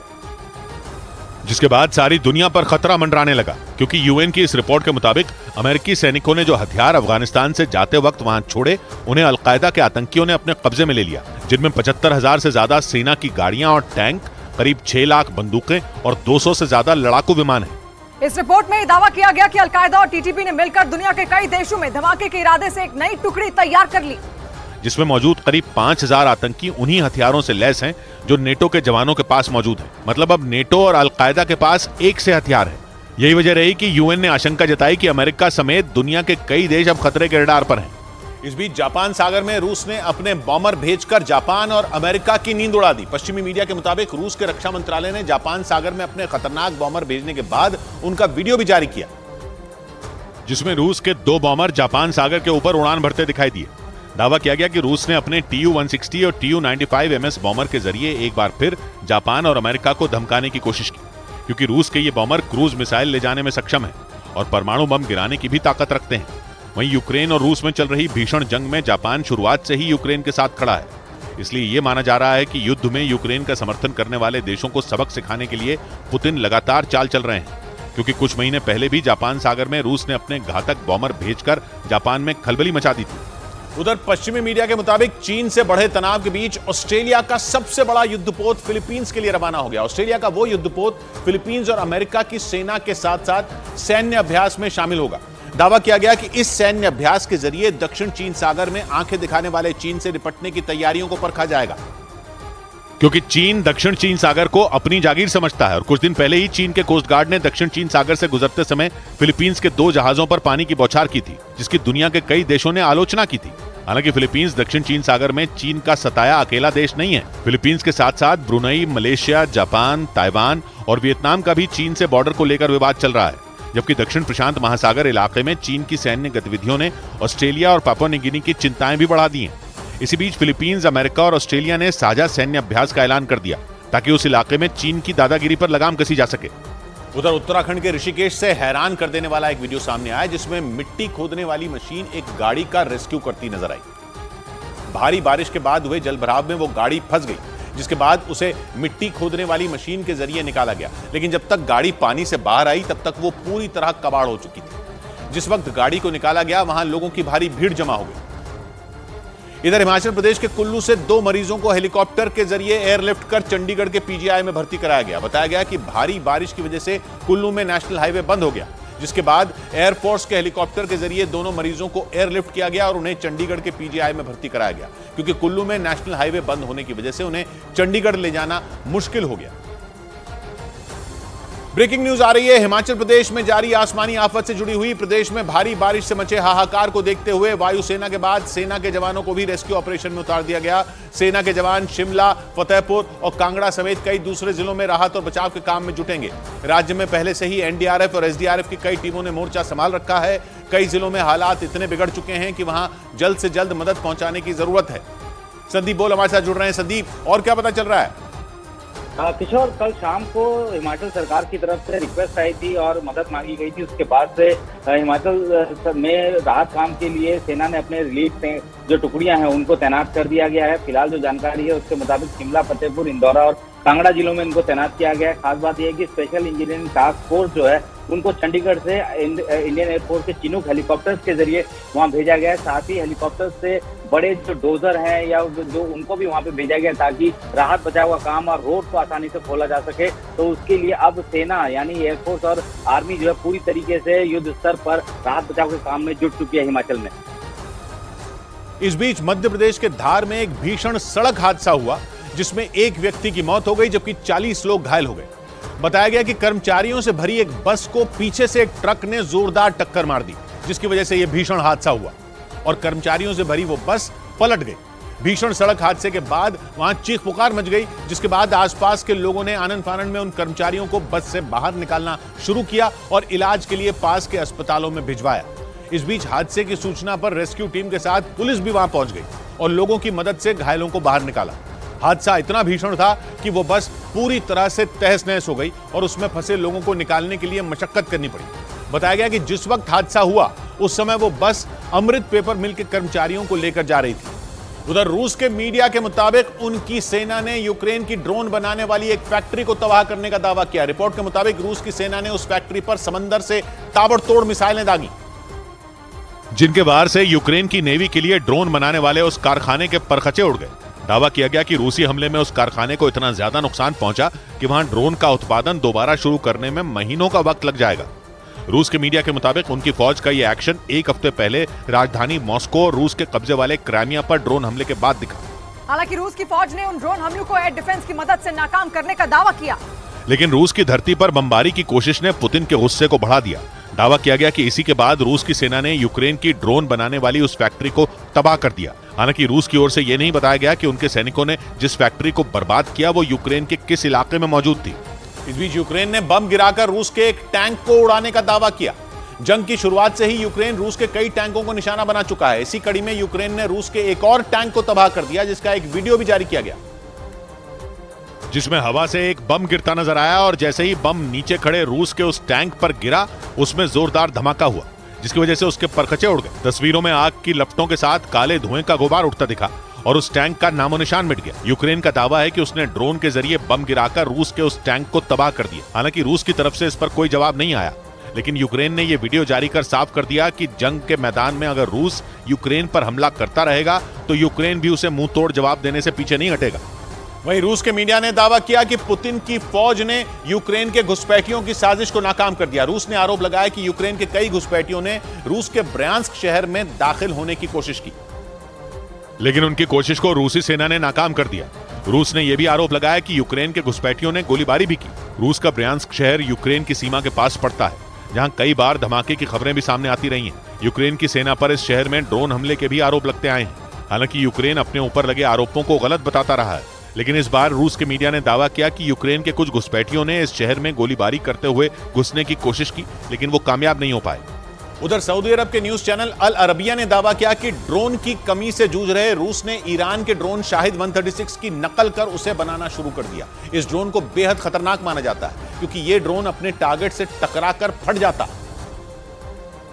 जिसके बाद सारी दुनिया पर खतरा मंडराने लगा, क्योंकि यूएन की इस रिपोर्ट के मुताबिक अमेरिकी सैनिकों ने जो हथियार अफगानिस्तान से जाते वक्त वहां छोड़े, उन्हें अल-कायदा के आतंकियों ने अपने कब्जे में ले लिया, जिनमें 75,000 से ज्यादा सेना की गाड़ियां और टैंक, करीब 6 लाख बंदूकें और 200 से ज्यादा लड़ाकू विमान हैं। इस रिपोर्ट में दावा किया गया कि अल-कायदा और टीटीपी ने मिलकर दुनिया के कई देशों में धमाके के इरादे से एक नई टुकड़ी तैयार कर ली, जिसमें मौजूद करीब 5,000 आतंकी उन्हीं हथियारों से लैस हैं जो नेटो के जवानों के पास मौजूद हैं। मतलब अब नेटो और अल-कायदा के पास एक से हथियार है। यही वजह रही कि यूएन ने आशंका जताई कि अमेरिका समेत दुनिया के कई देश अब खतरे के रडार पर हैं। इस बीच जापान सागर में रूस ने अपने बॉम्बर भेजकर जापान और अमेरिका की नींद उड़ा दी। पश्चिमी मीडिया के मुताबिक रूस के रक्षा मंत्रालय ने जापान सागर में अपने खतरनाक बॉम्बर भेजने के बाद उनका वीडियो भी जारी किया, जिसमें रूस के 2 बॉमर जापान सागर के ऊपर उड़ान भरते दिखाई दिए। दावा किया गया कि रूस ने अपने TU-160 और TU-95 MS बॉमर के जरिए एक बार फिर जापान और अमेरिका को धमकाने की कोशिश की, क्योंकि रूस के ये बॉमर क्रूज मिसाइल ले जाने में सक्षम है और परमाणु बम गिराने की भी ताकत रखते हैं। वहीं यूक्रेन और रूस में चल रही भीषण जंग में जापान शुरुआत से ही यूक्रेन के साथ खड़ा है, इसलिए ये माना जा रहा है कि युद्ध में यूक्रेन का समर्थन करने वाले देशों को सबक सिखाने के लिए पुतिन लगातार चाल चल रहे हैं, क्योंकि कुछ महीने पहले भी जापान सागर में रूस ने अपने घातक बॉमर भेजकर जापान में खलबली मचा दी थी। उधर पश्चिमी मीडिया के मुताबिक चीन से बढ़े तनाव के बीच ऑस्ट्रेलिया का सबसे बड़ा युद्धपोत फिलीपींस के लिए रवाना हो गया। ऑस्ट्रेलिया का वो युद्धपोत फिलीपींस और अमेरिका की सेना के साथ साथ सैन्य अभ्यास में शामिल होगा। दावा किया गया कि इस सैन्य अभ्यास के जरिए दक्षिण चीन सागर में आंखें दिखाने वाले चीन से निपटने की तैयारियों को परखा जाएगा, क्योंकि चीन दक्षिण चीन सागर को अपनी जागीर समझता है और कुछ दिन पहले ही चीन के कोस्ट गार्ड ने दक्षिण चीन सागर से गुजरते समय फिलीपींस के 2 जहाजों पर पानी की बौछार की थी, जिसकी दुनिया के कई देशों ने आलोचना की थी। हालांकि फिलीपींस दक्षिण चीन सागर में चीन का सताया अकेला देश नहीं है। फिलीपींस के साथ साथ ब्रुनई, मलेशिया, जापान, ताइवान और वियतनाम का भी चीन से बॉर्डर को लेकर विवाद चल रहा है, जबकि दक्षिण प्रशांत महासागर इलाके में चीन की सैन्य गतिविधियों ने ऑस्ट्रेलिया और पापुआ न्यू गिनी की चिंताएं भी बढ़ा दी हैं। इसी बीच फिलीपींस, अमेरिका और ऑस्ट्रेलिया ने साझा सैन्य अभ्यास का ऐलान कर दिया, ताकि उस इलाके में चीन की दादागिरी पर लगाम कसी जा सके। उधर उत्तराखंड के ऋषिकेश से हैरान कर देने वाला एक वीडियो सामने आया, जिसमें मिट्टी खोदने वाली मशीन एक गाड़ी का रेस्क्यू करती नजर आई। भारी बारिश के बाद हुए जलभराव में वो गाड़ी फंस गई, जिसके बाद उसे मिट्टी खोदने वाली मशीन के जरिए निकाला गया, लेकिन जब तक गाड़ी पानी से बाहर आई तब तक वो पूरी तरह कबाड़ हो चुकी थी। जिस वक्त गाड़ी को निकाला गया वहां लोगों की भारी भीड़ जमा हो गई। इधर हिमाचल प्रदेश के कुल्लू से 2 मरीजों को हेलीकॉप्टर के जरिए एयरलिफ्ट कर चंडीगढ़ के PGI में भर्ती कराया गया। बताया गया कि भारी बारिश की वजह से कुल्लू में नेशनल हाईवे बंद हो गया, जिसके बाद एयरफोर्स के हेलीकॉप्टर के जरिए दोनों मरीजों को एयरलिफ्ट किया गया और उन्हें चंडीगढ़ के PGI में भर्ती कराया गया, क्योंकि कुल्लू में नेशनल हाईवे बंद होने की वजह से उन्हें चंडीगढ़ ले जाना मुश्किल हो गया। ब्रेकिंग न्यूज आ रही है। हिमाचल प्रदेश में जारी आसमानी आफत से जुड़ी हुई प्रदेश में भारी बारिश से मचे हाहाकार को देखते हुए वायुसेना के बाद सेना के जवानों को भी रेस्क्यू ऑपरेशन में उतार दिया गया। सेना के जवान शिमला, फतेहपुर और कांगड़ा समेत कई दूसरे जिलों में राहत और बचाव के काम में जुटेंगे। राज्य में पहले से ही NDRF और SDRF की कई टीमों ने मोर्चा संभाल रखा है। कई जिलों में हालात इतने बिगड़ चुके हैं कि वहां जल्द से जल्द मदद पहुंचाने की जरूरत है। संदीप बोल हमारे साथ जुड़ रहे हैं। संदीप, और क्या पता चल रहा है? किशोर, कल शाम को हिमाचल सरकार की तरफ से रिक्वेस्ट आई थी और मदद मांगी गई थी। उसके बाद से हिमाचल में राहत काम के लिए सेना ने अपने रिलीफ जो टुकड़ियां हैं उनको तैनात कर दिया गया है। फिलहाल जो जानकारी है उसके मुताबिक शिमला, फतेहपुर, इंदौरा और कांगड़ा जिलों में इनको तैनात किया गया है। खास बात यह है कि स्पेशल इंजीनियरिंग टास्क फोर्स जो है उनको चंडीगढ़ से इंडियन एयरफोर्स के चिनूक हेलीकॉप्टर्स के जरिए वहां भेजा गया है। साथ ही हेलीकॉप्टर्स से बड़े जो डोजर हैं या जो उनको भी वहां पे भेजा गया ताकि राहत बचाव का काम और रोड को आसानी से खोला जा सके। तो उसके लिए अब सेना यानी एयरफोर्स और आर्मी जो है पूरी तरीके से युद्ध स्तर पर राहत बचाव के काम में जुट चुकी है हिमाचल में। इस बीच मध्य प्रदेश के धार में एक भीषण सड़क हादसा हुआ, जिसमें एक व्यक्ति की मौत हो गई जबकि 40 लोग घायल हो गए। बताया गया कि कर्मचारियों से भरी एक बस को पीछे से एक ट्रक ने जोरदार टक्कर मार दी, जिसकी वजह से यह भीषण हादसा हुआ और कर्मचारियों से भरी वो बस पलट गई। भीषण सड़क हादसे के बाद वहां चीख पुकार मच गई, जिसके बाद आसपास के लोगों ने आनन फानन में उन कर्मचारियों को बस से बाहर निकालना शुरू किया और इलाज के लिए पास के अस्पतालों में भिजवाया। इस बीच हादसे की सूचना पर रेस्क्यू टीम के साथ पुलिस भी वहां पहुंच गई और लोगों की मदद से घायलों को बाहर निकाला। हादसा इतना भीषण था कि वो बस पूरी तरह से तहस नहस हो गई और उसमें फंसे लोगों को निकालने के लिए मशक्कत करनी पड़ी। बताया गया कि जिस वक्त हादसा हुआ उस समय वो बस अमृत पेपर मिल के कर्मचारियों को लेकर जा रही थी। उधर रूस के मीडिया के मुताबिक उनकी सेना ने यूक्रेन की ड्रोन बनाने वाली एक फैक्ट्री को तबाह करने का दावा किया। रिपोर्ट के मुताबिक रूस की सेना ने उस फैक्ट्री पर समंदर से ताबड़तोड़ मिसाइलें दागी, जिनके बाहर से यूक्रेन की नेवी के लिए ड्रोन बनाने वाले उस कारखाने के परखचे उड़ गए। दावा किया गया कि रूसी हमले में उस कारखाने को इतना ज्यादा नुकसान पहुंचा कि वहां ड्रोन का उत्पादन दोबारा शुरू करने में महीनों का वक्त लग जाएगा। रूस के मीडिया के मुताबिक उनकी फौज का यह एक्शन एक हफ्ते पहले राजधानी मॉस्को और रूस के कब्जे वाले क्राइमिया पर ड्रोन हमले के बाद दिखा। हालांकि रूस की फौज ने उन ड्रोन हमलों को एयर डिफेंस की मदद से नाकाम करने का दावा किया, लेकिन रूस की धरती पर बमबारी की कोशिश ने पुतिन के गुस्से को बढ़ा दिया। दावा किया गया कि इसी के बाद रूस की सेना ने यूक्रेन की ड्रोन बनाने वाली उस फैक्ट्री को तबाह कर दिया। हालांकि रूस की ओर से यह नहीं बताया गया कि उनके सैनिकों ने जिस फैक्ट्री को बर्बाद किया वो यूक्रेन के किस इलाके में मौजूद थी। इस बीच यूक्रेन ने बम गिराकर रूस के एक टैंक को उड़ाने का दावा किया, जंग की शुरुआत से ही यूक्रेन रूस के कई टैंकों को निशाना बना चुका है। इसी कड़ी में यूक्रेन ने रूस के एक और टैंक को तबाह कर दिया, जिसका एक वीडियो भी जारी किया गया, जिसमें हवा से एक बम गिरता नजर आया और जैसे ही बम नीचे खड़े रूस के उस टैंक पर गिरा, उसमें जोरदार धमाका हुआ, जिसकी वजह से उसके परखचे उड़ गए। तस्वीरों में आग की लपटों के साथ काले धुएं का गुबार उठता दिखा और उस टैंक का नामो निशान मिट गया। यूक्रेन का दावा है कि उसने ड्रोन के जरिए बम गिराकर रूस के उस टैंक को तबाह कर दिया। हालांकि रूस की तरफ से इस पर कोई जवाब नहीं आया, लेकिन यूक्रेन ने यह वीडियो जारी कर साफ कर दिया कि जंग के मैदान में अगर रूस यूक्रेन पर हमला करता रहेगा तो यूक्रेन भी उसे मुंह तोड़ जवाब देने से पीछे नहीं हटेगा। वहीं रूस के मीडिया ने दावा किया कि पुतिन की फौज ने यूक्रेन के घुसपैठियों की साजिश को नाकाम कर दिया। रूस ने आरोप लगाया कि यूक्रेन के कई घुसपैठियों ने रूस के ब्रयांस्क शहर में दाखिल होने की कोशिश की, लेकिन उनकी कोशिश को रूसी सेना ने नाकाम कर दिया। रूस ने यह भी आरोप लगाया कि यूक्रेन के घुसपैठियों ने गोलीबारी भी की। रूस का ब्रयांस्क शहर यूक्रेन की सीमा के पास पड़ता है, जहां कई बार धमाके की खबरें भी सामने आती रही हैं। यूक्रेन की सेना पर इस शहर में ड्रोन हमले के भी आरोप लगते आए हैं। हालांकि यूक्रेन अपने ऊपर लगे आरोपों को गलत बताता रहा है, लेकिन इस बार रूस के मीडिया ने दावा किया कि यूक्रेन के कुछ घुसपैठियों ने इस शहर में गोलीबारी करते हुए घुसने की कोशिश की, लेकिन वो कामयाब नहीं हो पाए। उधर सऊदी अरब के न्यूज चैनल अल अरबिया ने दावा किया कि ड्रोन की कमी से जूझ रहे रूस ने ईरान के ड्रोन शाहिद 136 की नकल कर उसे बनाना शुरू कर दिया। इस ड्रोन को बेहद खतरनाक माना जाता है, क्योंकि यह ड्रोन अपने टारगेट से टकराकर फट जाता,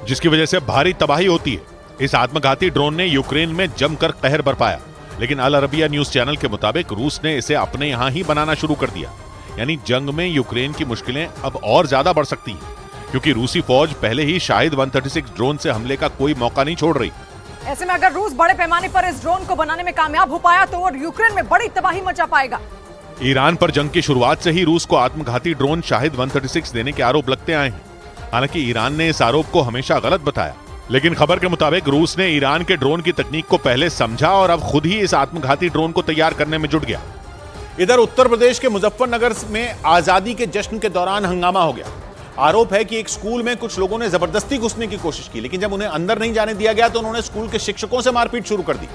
जिसकी वजह से भारी तबाही होती है। इस आत्मघाती ड्रोन ने यूक्रेन में जमकर कहर बरपाया, लेकिन अल अरबिया न्यूज चैनल के मुताबिक रूस ने इसे अपने यहां ही बनाना शुरू कर दिया। यानी जंग में यूक्रेन की मुश्किलें अब और ज्यादा बढ़ सकती हैं, क्योंकि रूसी फौज पहले ही शाहिद 136 ड्रोन से हमले का कोई मौका नहीं छोड़ रही। ऐसे में अगर रूस बड़े पैमाने पर इस ड्रोन को बनाने में कामयाब हो पाया तो और यूक्रेन में बड़ी तबाही मचा पाएगा। ईरान पर जंग की शुरुआत से ही रूस को आत्मघाती ड्रोन शाहिद 136 देने के आरोप लगते आए हैं। हालांकि ईरान ने इस आरोप को हमेशा गलत बताया, लेकिन खबर के मुताबिक रूस ने ईरान के ड्रोन की तकनीक को पहले समझा और अब खुद ही इस आत्मघाती ड्रोन को तैयार करने में जुट गया। इधर उत्तर प्रदेश के मुजफ्फरनगर में आजादी के जश्न के दौरान हंगामा हो गया। आरोप है कि एक स्कूल में कुछ लोगों ने जबरदस्ती घुसने की कोशिश की, लेकिन जब उन्हें अंदर नहीं जाने दिया गया तो उन्होंने स्कूल के शिक्षकों से मारपीट शुरू कर दी,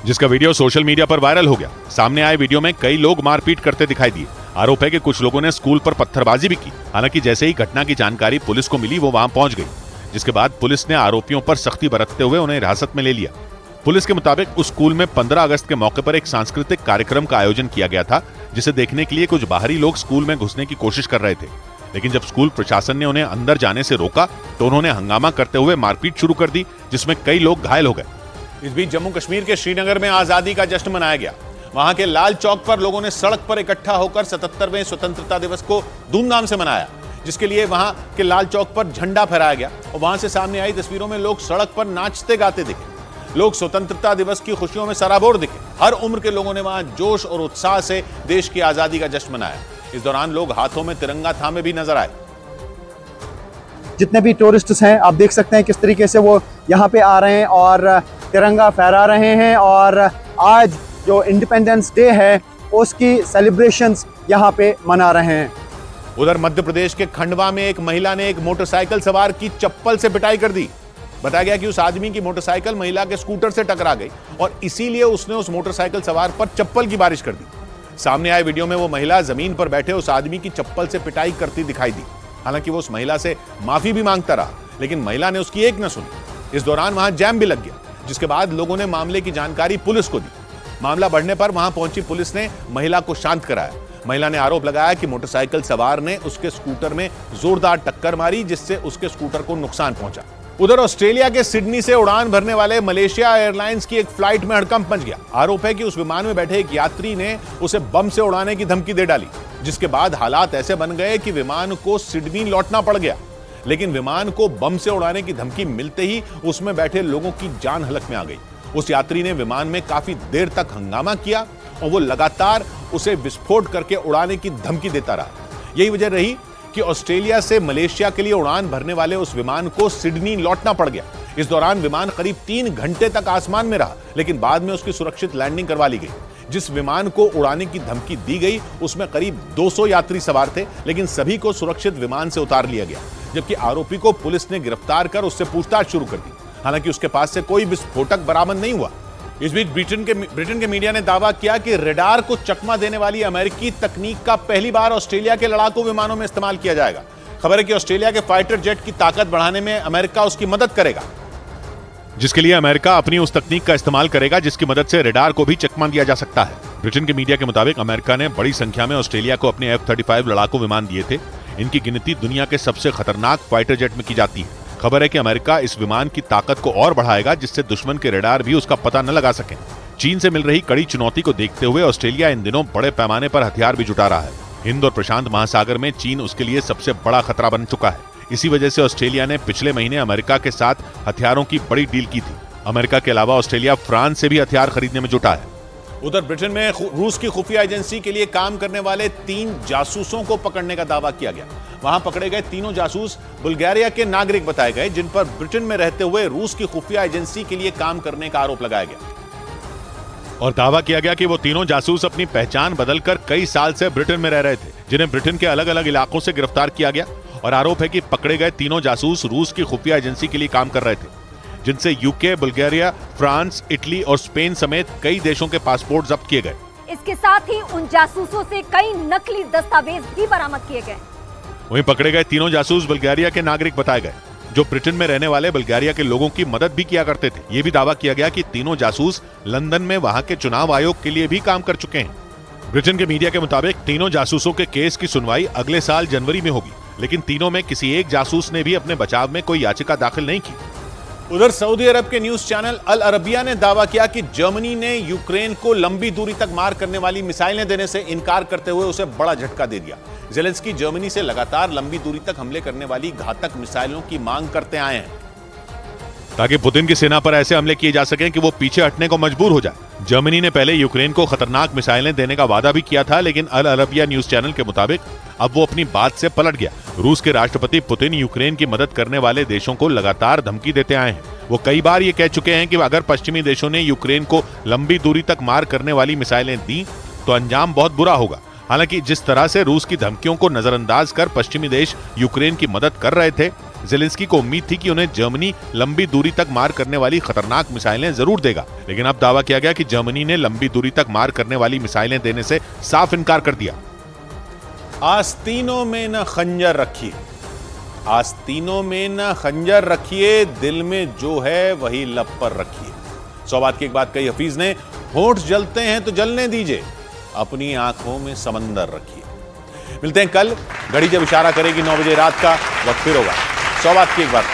जिसका वीडियो सोशल मीडिया पर वायरल हो गया। सामने आए वीडियो में कई लोग मारपीट करते दिखाई दिए। आरोप है कि कुछ लोगों ने स्कूल पर पत्थरबाजी भी की। हालांकि जैसे ही घटना की जानकारी पुलिस को मिली, वो वहां पहुंच गई, जिसके बाद पुलिस ने आरोपियों पर सख्ती बरतते हुए उन्हें हिरासत में ले लिया। पुलिस के मुताबिक उस स्कूल में 15 अगस्त के मौके पर एक सांस्कृतिक कार्यक्रम का आयोजन किया गया था, जिसे देखने के लिए कुछ बाहरी लोग स्कूल में घुसने की कोशिश कर रहे थे। लेकिन जब स्कूल प्रशासन ने उन्हें अंदर जाने से रोका तो उन्होंने हंगामा करते हुए मारपीट शुरू कर दी, जिसमें कई लोग घायल हो गए। इस बीच जम्मू कश्मीर के श्रीनगर में आजादी का जश्न मनाया गया। वहां के लाल चौक पर लोगों ने सड़क पर इकट्ठा होकर 77वें स्वतंत्रता दिवस को धूमधाम से मनाया, जिसके लिए वहां के लाल चौक पर झंडा फहराया गया और वहां से सामने आई तस्वीरों में लोग सड़क पर नाचते गाते दिखे। लोग स्वतंत्रता दिवस की खुशियों में सराबोर दिखे। हर उम्र के लोगों ने वहां जोश और उत्साह से देश की आजादी का जश्न मनाया। इस दौरान लोग हाथों में तिरंगा थामे भी नजर आए। जितने भी टूरिस्ट्स हैं, आप देख सकते हैं किस तरीके से वो यहाँ पे आ रहे हैं और तिरंगा फहरा रहे हैं। और आज जो इंडिपेंडेंस डे है उसकी सेलिब्रेशंस यहाँ पे मना रहे हैं। उधर मध्य प्रदेश के खंडवा में एक महिला ने एक मोटरसाइकिल सवार की चप्पल से पिटाई कर दी। बताया गया कि उस आदमी की मोटरसाइकिल महिला के स्कूटर से टकरा गई और इसीलिए उसने उस मोटरसाइकिल सवार पर चप्पल की बारिश कर दी। सामने आए वीडियो में वो महिला जमीन पर बैठे उस आदमी की चप्पल से पिटाई करती दिखाई दी। हालांकि वो उस महिला से माफी भी मांगता रहा, लेकिन महिला ने उसकी एक न सुनी। इस दौरान वहां जैम भी लग गया, जिसके बाद लोगों ने मामले की जानकारी पुलिस को दी। मामला बढ़ने पर वहां पहुंची पुलिस ने महिला को शांत कराया। महिला ने आरोप लगाया कि मोटरसाइकिल सवार ने उसके स्कूटर में जोरदार टक्कर मारी, जिससे उसके स्कूटर को नुकसान पहुंचा। उधर ऑस्ट्रेलिया के सिडनी से उड़ान भरने वाले मलेशिया एयरलाइंस की एक फ्लाइट में हड़कंप मच गया। आरोप है कि उस विमान में बैठे एक यात्री ने उसे बम से उड़ाने की धमकी दे डाली, जिसके बाद हालात ऐसे बन गए कि विमान को सिडनी लौटना पड़ गया। लेकिन विमान को बम से उड़ाने की धमकी मिलते ही उसमें बैठे लोगों की जान हलक में आ गई। उस यात्री ने विमान में काफी देर तक हंगामा किया और वो लगातार उसे विस्फोट करके उड़ाने की धमकी देता रहा। यही वजह रही कि ऑस्ट्रेलिया से मलेशिया के लिए उड़ान भरने वाले उस विमान को सिडनी लौटना पड़ गया। इस दौरान विमान करीब 3 घंटे तक आसमान में रहा, लेकिन बाद में उसकी सुरक्षित लैंडिंग करवा ली गई। जिस विमान को उड़ाने की धमकी दी गई उसमें करीब 200 यात्री सवार थे, लेकिन सभी को सुरक्षित विमान से उतार लिया गया। जबकि आरोपी को पुलिस ने गिरफ्तार कर उससे पूछताछ शुरू कर दी। हालांकि उसके पास से कोई विस्फोटक बरामद नहीं हुआ। इस बीच ब्रिटेन के मीडिया ने दावा किया कि रडार को चकमा देने वाली अमेरिकी तकनीक का पहली बार ऑस्ट्रेलिया के लड़ाकू विमानों में इस्तेमाल किया जाएगा। खबर है कि ऑस्ट्रेलिया के फाइटर जेट की ताकत बढ़ाने में अमेरिका उसकी मदद करेगा, जिसके लिए अमेरिका अपनी उस तकनीक का इस्तेमाल करेगा जिसकी मदद से रडार को भी चकमा दिया जा सकता है। ब्रिटेन के मीडिया के मुताबिक अमेरिका ने बड़ी संख्या में ऑस्ट्रेलिया को अपने F-35 लड़ाकू विमान दिए थे। इनकी गिनती दुनिया के सबसे खतरनाक फाइटर जेट में की जाती है। खबर है कि अमेरिका इस विमान की ताकत को और बढ़ाएगा जिससे दुश्मन के रडार भी उसका पता न लगा सकें। चीन से मिल रही कड़ी चुनौती को देखते हुए ऑस्ट्रेलिया इन दिनों बड़े पैमाने पर हथियार भी जुटा रहा है। हिंद और प्रशांत महासागर में चीन उसके लिए सबसे बड़ा खतरा बन चुका है। इसी वजह से ऑस्ट्रेलिया ने पिछले महीने अमेरिका के साथ हथियारों की बड़ी डील की थी। अमेरिका के अलावा ऑस्ट्रेलिया फ्रांस से भी हथियार खरीदने में जुटा है। उधर ब्रिटेन में रूस की खुफिया एजेंसी के लिए काम करने वाले 3 जासूसों को पकड़ने का दावा किया गया। वहां पकड़े गए तीनों जासूस बुल्गारिया के नागरिक बताए गए, जिन पर ब्रिटेन में रहते हुए रूस की खुफिया एजेंसी के लिए काम करने का आरोप लगाया गया और दावा किया गया कि वो तीनों जासूस अपनी पहचान बदलकर कई साल से ब्रिटेन में रह रहे थे, जिन्हें ब्रिटेन के अलग अलग इलाकों से गिरफ्तार किया गया। और आरोप है कि पकड़े गए तीनों जासूस रूस की खुफिया एजेंसी के लिए काम कर रहे थे, जिनसे यूके, बुल्गारिया, फ्रांस, इटली और स्पेन समेत कई देशों के पासपोर्ट जब्त किए गए। इसके साथ ही उन जासूसों से कई नकली दस्तावेज भी बरामद किए गए। वहीं पकड़े गए तीनों जासूस बुल्गारिया के नागरिक बताए गए, जो ब्रिटेन में रहने वाले बुल्गारिया के लोगों की मदद भी किया करते थे। ये भी दावा किया गया कि तीनों जासूस लंदन में वहां के चुनाव आयोग के लिए भी काम कर चुके हैं। ब्रिटेन के मीडिया के मुताबिक तीनों जासूसों के केस की सुनवाई अगले साल जनवरी में होगी, लेकिन तीनों में किसी एक जासूस ने भी अपने बचाव में कोई याचिका दाखिल नहीं की। उधर सऊदी अरब के न्यूज चैनल अल अरबिया ने दावा किया कि जर्मनी ने यूक्रेन को लंबी दूरी तक मार करने वाली मिसाइलें देने से इनकार करते हुए उसे बड़ा झटका दे दिया। ज़ेलेंस्की जर्मनी से लगातार लंबी दूरी तक हमले करने वाली घातक मिसाइलों की मांग करते आए हैं, ताकि पुतिन की सेना पर ऐसे हमले किए जा सकें कि वो पीछे हटने को मजबूर हो जाए। जर्मनी ने पहले यूक्रेन को खतरनाक मिसाइलें देने का वादा भी किया था, लेकिन अल अरबिया न्यूज चैनल के मुताबिक अब वो अपनी बात से पलट गया। रूस के राष्ट्रपति पुतिन यूक्रेन की मदद करने वाले देशों को लगातार धमकी देते आए हैं। वो कई बार ये कह चुके हैं कि अगर पश्चिमी देशों ने यूक्रेन को लंबी दूरी तक मार करने वाली मिसाइलें दी तो अंजाम बहुत बुरा होगा। हालांकि जिस तरह से रूस की धमकियों को नजरअंदाज कर पश्चिमी देश यूक्रेन की मदद कर रहे थे, ज़ेलेंस्की को उम्मीद थी कि उन्हें जर्मनी लंबी दूरी तक मार करने वाली खतरनाक मिसाइलें जरूर देगा, लेकिन अब दावा किया गया कि जर्मनी ने लंबी दूरी तक मार करने वाली मिसाइलें देने से साफ इनकार कर दिया। आस्तीनों में न खंजर रखिए, आस्तीनों में न खंजर रखिए, दिल में जो है वही लब पर रखिए। 100 बात की एक बात कही हफीज ने, होंठ जलते हैं तो जलने दीजिए, अपनी आंखों में समंदर रखिए। मिलते हैं कल, घड़ी जब इशारा करेगी 9 बजे रात का, वक्त फिर होगा 100 बात की एक बात।